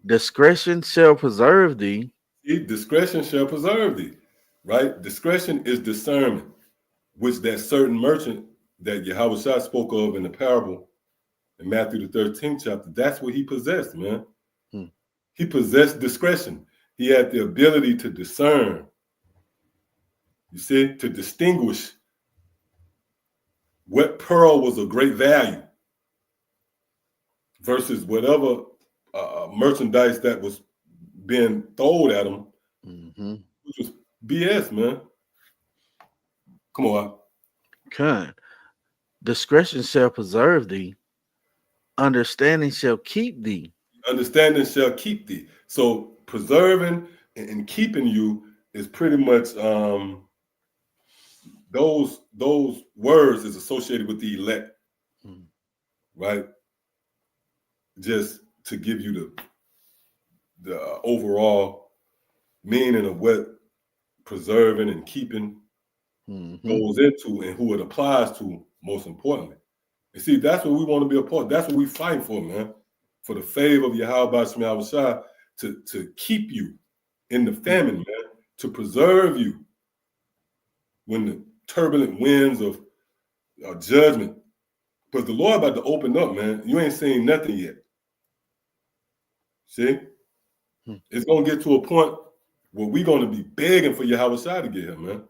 Discretion shall preserve thee. See, discretion shall preserve thee, right? Discretion is discernment, which that certain merchant that Yahweh Shah spoke of in the parable in Matthew the 13th chapter, that's what he possessed, man. Hmm. He possessed discretion. He had the ability to discern, you see, to distinguish what pearl was of great value versus whatever merchandise that was being thrown at him, which was BS, man. Come on. Discretion shall preserve thee. Understanding shall keep thee. Understanding shall keep thee. So preserving and keeping you is pretty much those words is associated with the elect, right? Just to give you the overall meaning of what preserving and keeping goes into and who it applies to, most importantly. And see, that's what we want to be a part. That's what we fight for, man. For the favor of Yahweh Shah Shah to keep you in the famine, man, to preserve you when the turbulent winds of judgment. Because the Lord about to open up, man. You ain't seen nothing yet. See? It's going to get to a point where we're going to be begging for Yahweh Shah to get here, man.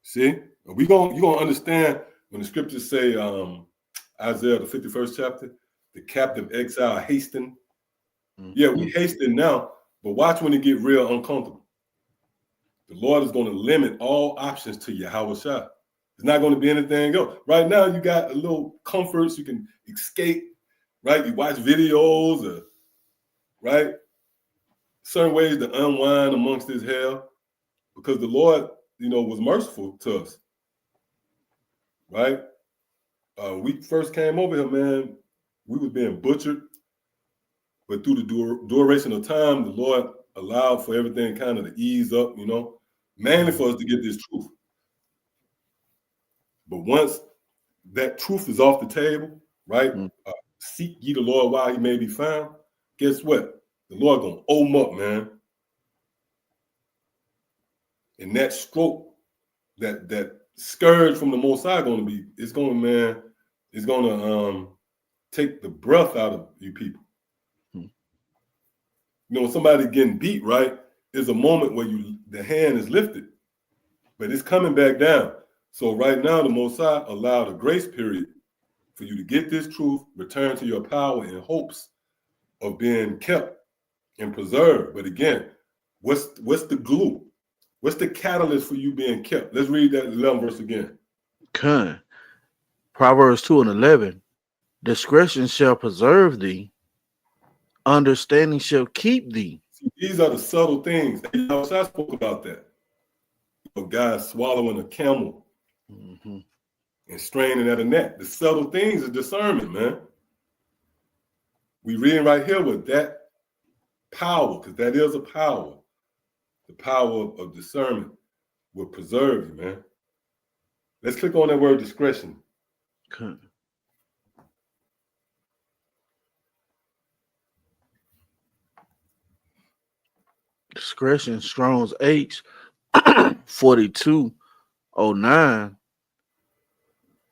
See? You're going to understand when the scriptures say, Isaiah, the 51st chapter, the captive exile hasten. Yeah, we hasten now, but watch when it get real uncomfortable. The Lord is going to limit all options to Yahweh Shah. It's not going to be anything else. Right now, you got a little comforts. You can escape, right? You watch videos, right? Certain ways to unwind amongst this hell because the Lord, was merciful to us, right? We first came over here, man, we was being butchered, but through the duration of time, the Lord allowed for everything kind of to ease up, mainly for us to get this truth. But once that truth is off the table, right? Seek ye the Lord while he may be found. Guess what? The Lord gonna open up, man. And that stroke, that scourge from the Most High it's gonna take the breath out of you people. When somebody getting beat, right, is a moment where the hand is lifted, but it's coming back down. So right now, the Most High allowed a grace period for you to get this truth, return to your power in hopes of being kept and preserved. But again, what's the glue? What's the catalyst for you being kept? Let's read that 11th verse again. Proverbs 2 and 11. Discretion shall preserve thee. Understanding shall keep thee. See, these are the subtle things. I spoke about that. Guys swallowing a camel and straining at a net. The subtle things is discernment, man. We reading right here with that power, because that is a power. The power of discernment will preserve you, man. Let's click on that word discretion. Discretion, Strong's H 4209.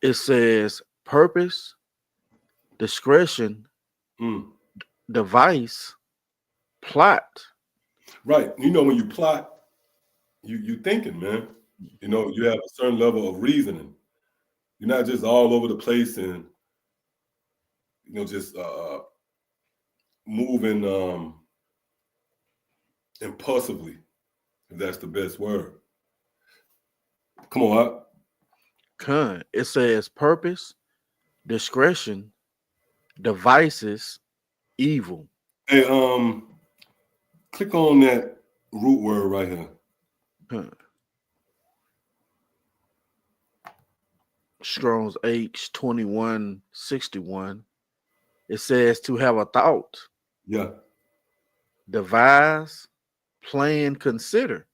It says purpose, discretion, device, plot. Right. When you plot, you thinking, man. You have a certain level of reasoning. You're not just all over the place and just moving impulsively, if that's the best word. Come on, It says purpose, discretion, devices, evil. Hey, click on that root word right here. Strong's H 2161. It says to have a thought. Yeah. Devise, plan, consider.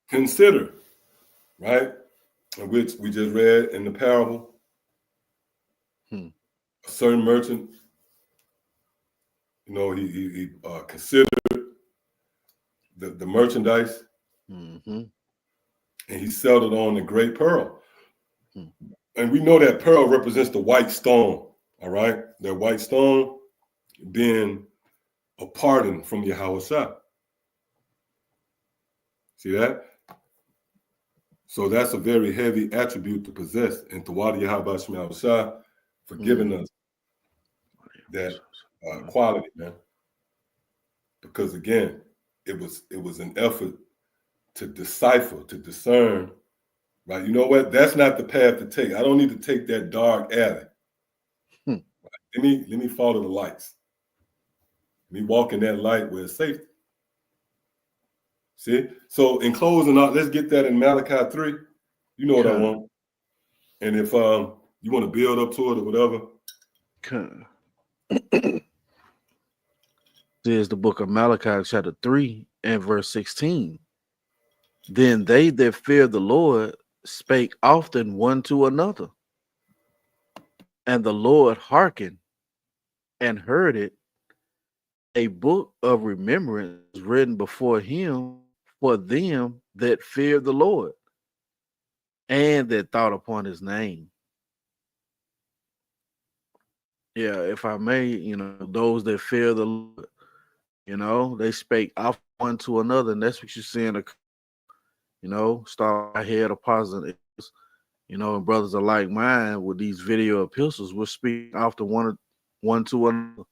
Consider, right? Which we just read in the parable a certain merchant, you know, he considered the merchandise, Mm-hmm. and he settled on the great pearl. Hmm. And we know that pearl represents the white stone, all right? That white stone being a pardon from Yahweh Shah. See that? So that's a very heavy attribute to possess. And Tawadi Yahweh Shah for giving us that quality, man. Because again, it was an effort to decipher, to discern, right? You know what? That's not the path to take. I don't need to take that dark alley. Hmm. Right? Let me follow the lights. Let me walk in that light where it's safety. See? So in closing, let's get that in Malachi 3. You know what I want. And if you want to build up to it or whatever. There's the book of Malachi, chapter 3 and verse 16. Then they that fear the Lord spake often one to another, and the Lord hearkened and heard it. A book of remembrance written before him for them that feared the Lord and that thought upon his name. Yeah, if I may, those that fear the Lord, they spake off one to another, and that's what you see in the, start ahead of positive, and brothers are like mine with these video epistles. We're speaking often one to another,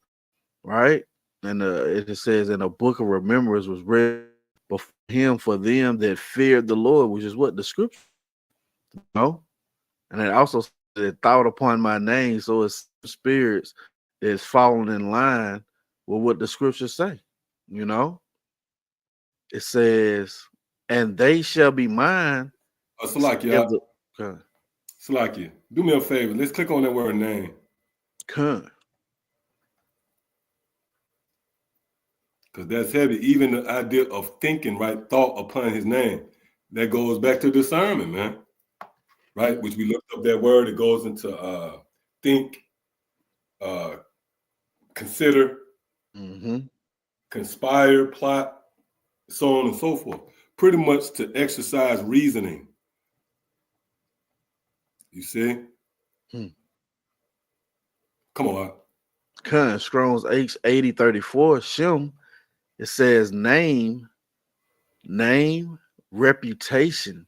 right? And it says, in a book of remembrance was written before him for them that feared the Lord, which is what the scripture, and it also said, thought upon my name. So it's spirits that's falling in line with what the scriptures say. It says, and they shall be mine. Salakia, do me a favor. Let's click on that word name. Because that's heavy. Even the idea of thinking, right? Thought upon his name. That goes back to discernment, man. Right? Which we looked up that word. It goes into think, consider, conspire, plot, so on and so forth. Pretty much to exercise reasoning. You see? Come on. Strong's H8034, Shem, it says name, reputation,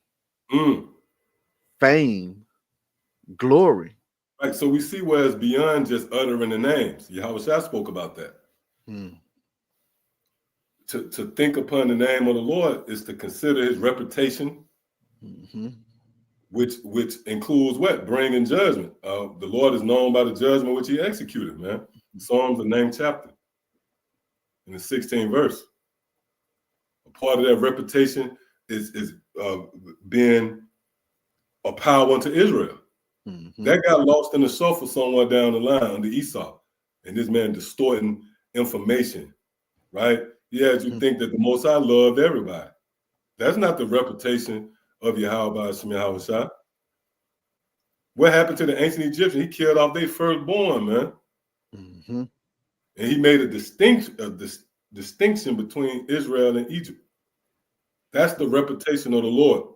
fame, glory. Right. So we see where it's beyond just uttering the names. Yahweh Shah spoke about that. To think upon the name of the Lord is to consider his reputation, which includes what? Bringing judgment. The Lord is known by the judgment which he executed, man. Psalms, the 9th chapter, in the 16th verse. A part of that reputation is being a power unto Israel. That got lost in the shuffle somewhere down the line under Esau. And this man distorting information, right? Yeah, you think that the Most High loved everybody. That's not the reputation of Yahweh Shah. What happened to the ancient Egyptians? He killed off their firstborn, man. And he made a distinction between Israel and Egypt. That's the reputation of the Lord.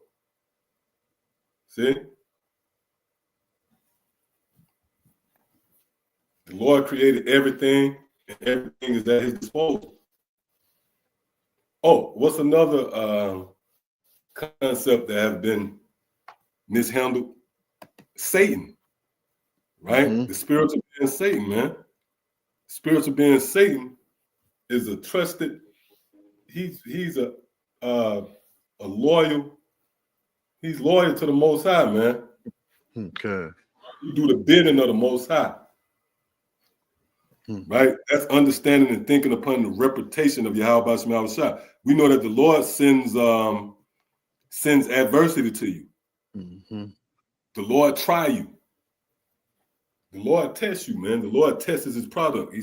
See? The Lord created everything, and everything is at his disposal. Oh, what's another concept that have been mishandled? Satan, right? The spiritual being Satan, man. Spiritual being Satan is a trusted. He's a loyal. He's loyal to the Most High, man. Okay. You do the bidding of the Most High. Right? That's understanding and thinking upon the reputation of Yahweh Shah. We know that the Lord sends adversity to you. The Lord try you. The Lord tests you, man. The Lord tests his product.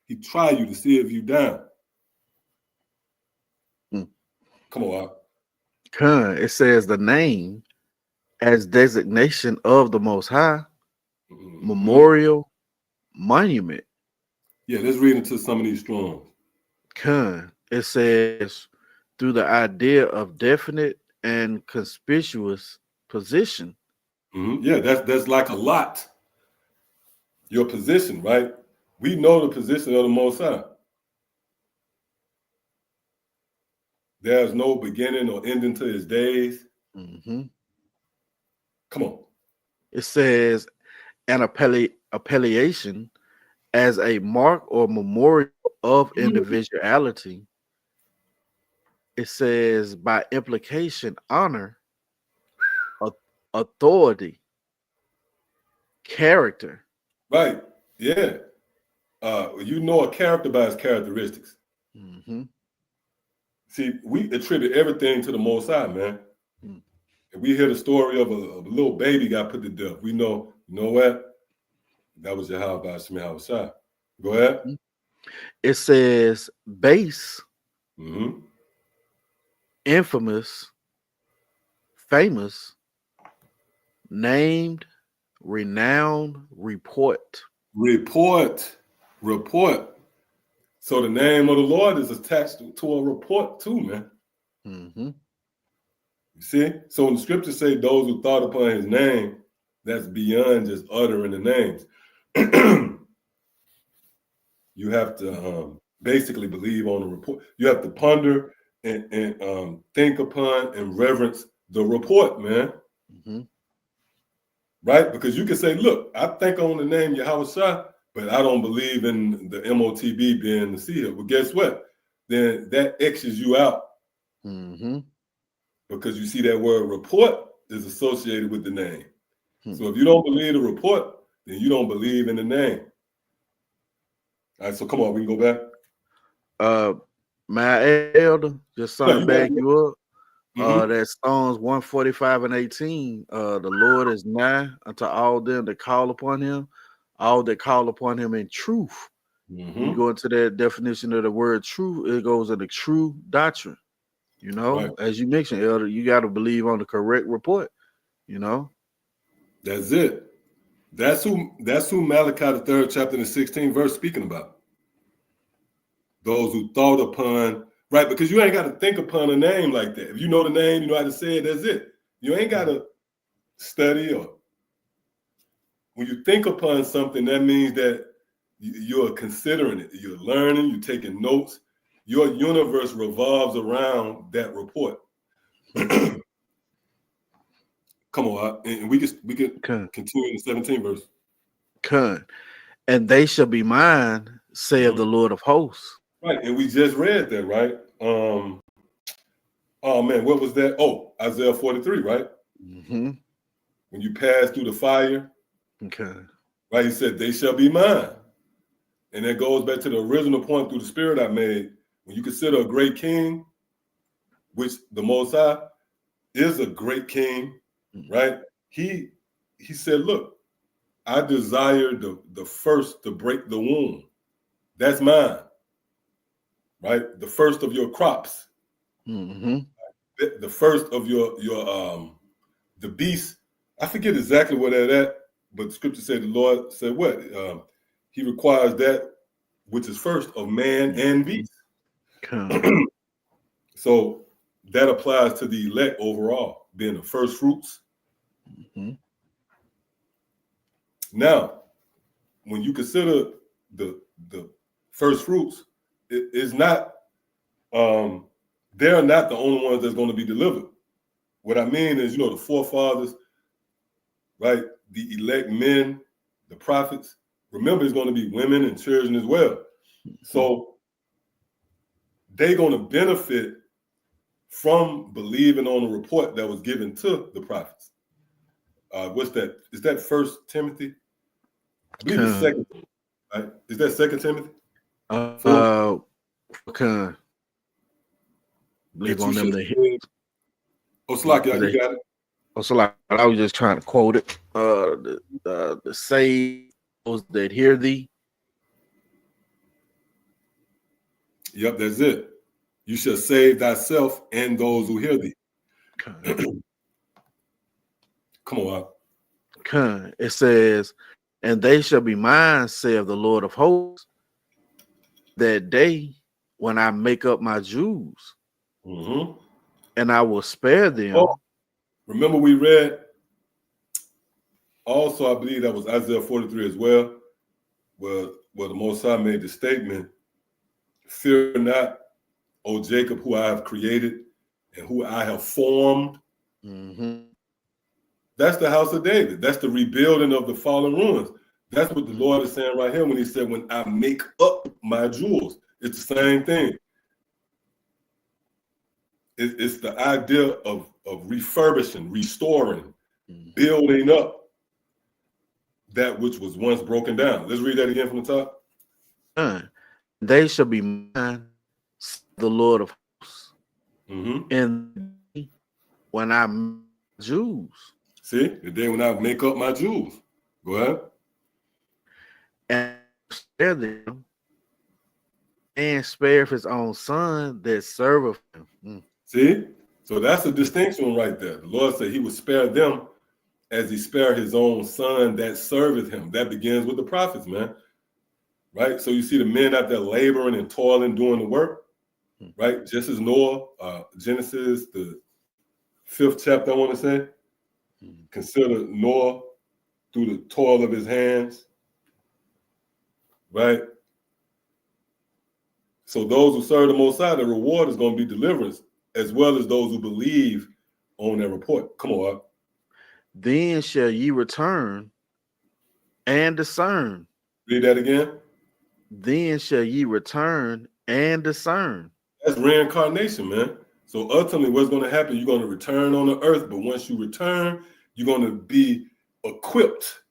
He try you to see if you down. Come on. It says the name as designation of the Most High, memorial, monument. Yeah, let's read into some of these Strongs. It says through the idea of definite and conspicuous position. Yeah, that's like a lot. Your position, right? We know the position of the Most High. There's no beginning or ending to his days. Mm-hmm. Come on. It says an appellation as a mark or memorial of individuality. It says by implication, honor, authority, character. Right. Yeah. You know a character by its characteristics. Mm-hmm. See, we attribute everything to the Most High, man. Mm. If we hear the story of a little baby got put to death, we know, you know what? That was Yahweh by Shema Shai. Go ahead. It says base, Mm-hmm. infamous, famous, named, renowned, report. Report. So the name of the Lord is attached to a report too, man. Mm-hmm. You see? So when the scriptures say those who thought upon his name, that's beyond just uttering the names. You have to basically believe on the report. You have to ponder and think upon and reverence the report, man. Mm-hmm. Right? Because you can say, look, I think on the name Yahweh Shai, but I don't believe in the MOTB being the seal. Well, guess what? Then that X's you out. Mm-hmm. Because you see that word report is associated with the name. Hmm. So if you don't believe the report, then you don't believe in the name. All right, so come on, we can go back. My elder, just No, something you back got it. you up. Mm-hmm. That Psalms 145 and 18. The Lord is nigh unto all them that call upon him, all that call upon him in truth. Mm-hmm. You go into that definition of the word true, it goes into true doctrine. You know, Right. as you mentioned, elder, you got to believe on the correct report. You know, That's it. That's who Malachi the 3rd chapter and the 16th verse speaking about. Those who thought upon, right? Because you ain't got to think upon a name like that. If you know the name, you know how to say it, that's it. You ain't got to study or when you think upon something, that means that you're considering it. You're learning, you're taking notes. Your universe revolves around that report. Come on, and we can continue in the 17th verse. And they shall be mine, saith the Lord of hosts. Right, and we just read that, right? Oh man, what was that? Oh, Isaiah 43, right? Mm-hmm. When you pass through the fire, Okay. right? He said, "They shall be mine," and that goes back to the original point through the spirit I made. When you consider a great king, which the Most High is a great king, right? He said, "Look, I desire the first to break the womb. That's mine, right? The first of your crops, Mm-hmm. the first of your the beast." I forget exactly where that at, but the scripture said the Lord said what? He requires that which is first of man and beast. So that applies to the elect overall, being the first fruits. Mm-hmm. Now, when you consider the first fruits, it's not they're not the only ones that's going to be delivered. What I mean is, the forefathers, right? The elect men, the prophets. Remember, it's going to be women and children as well. So they're going to benefit from believing on the report that was given to the prophets. What's that? Is that First Timothy? I believe it's second. Right? Is that Second Timothy? Believe on them that oh, Slakia, you got it. Oh, so like I was just trying to quote it. The say those that hear thee. Yep, that's it. You shall save thyself and those who hear thee. Come on. It says, And they shall be mine, saith the Lord of hosts, that day when I make up my Jews, Mm-hmm. and I will spare them. Oh, remember we read also, I believe that was Isaiah 43 as well, where the Most High made the statement, fear not, O Jacob, who I have created and who I have formed. Mm-hmm. That's the house of David. That's the rebuilding of the fallen ruins. That's what the Lord is saying right here when he said, when I make up my jewels. It's the same thing. It's the idea of refurbishing, restoring, building up that which was once broken down. Let's read that again from the top. They shall be mine, saith the Lord of hosts, Mm-hmm. and when I make Jews. See, the day when I make up my jewels. Go ahead. And spare them, and spare his own son that serveth him. See? So that's a distinction right there. The Lord said he would spare them as he spared his own son that serveth him. That begins with the prophets, man. Right? So you see the men out there laboring and toiling, doing the work, right? Just as Noah, Genesis, the 5th chapter, I want to say, consider Noah through the toil of his hands, right? So those who serve the Most High, the reward is going to be deliverance, as well as those who believe on their report. Come on, up. Then shall ye return and discern. Read that again. Then shall ye return and discern. That's reincarnation, man. So ultimately, what's going to happen? You're going to return on the earth, but once you return, you're going to be equipped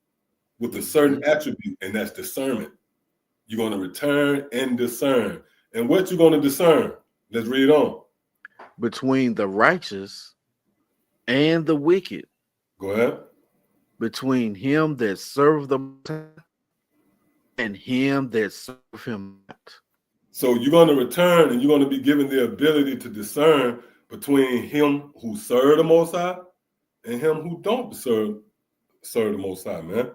with a certain attribute, and that's discernment. You're going to return and discern. And what you're going to discern? Let's read on. Between the righteous and the wicked. Go ahead. Between him that serveth the Most High and him that serveth him not. So you're going to return, and you're going to be given the ability to discern between him who serve the Most High and him who don't serve the Most High, man.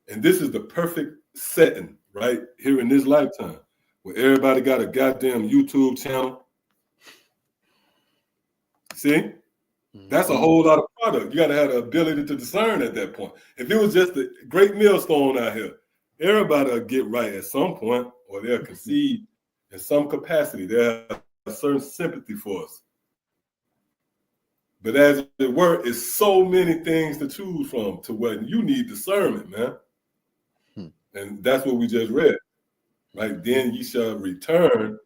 And this is the perfect setting right here in this lifetime, where everybody got a goddamn YouTube channel. See? That's a whole lot of product. You got to have the ability to discern at that point. If it was just a great millstone out here, everybody will get right at some point, or they'll concede in some capacity. They'll have a certain sympathy for us. But as it were, it's so many things to choose from to where you need discernment, man. And that's what we just read, right? Then ye shall return,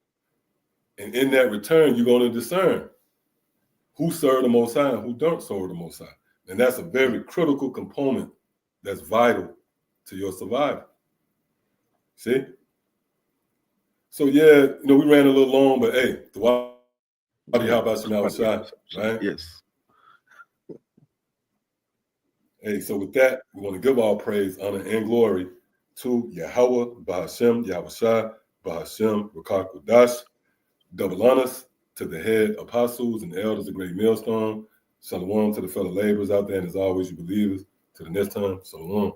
and in that return, you're going to discern who serve the Most High and who don't serve the Most High. And that's a very critical component that's vital to your survival. See? So, yeah, we ran a little long, but hey, how about some outside, right? Yes. Hey, so with that, we want to give all praise, honor, and glory to Yahweh, Bahashem, Yahushua, Bahashem, Rakak Kodash, double honors to the head apostles and elders of Great Millstone. Shalom to the fellow laborers out there, and as always, you believers. To the next time, shalom.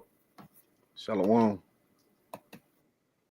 Shalom.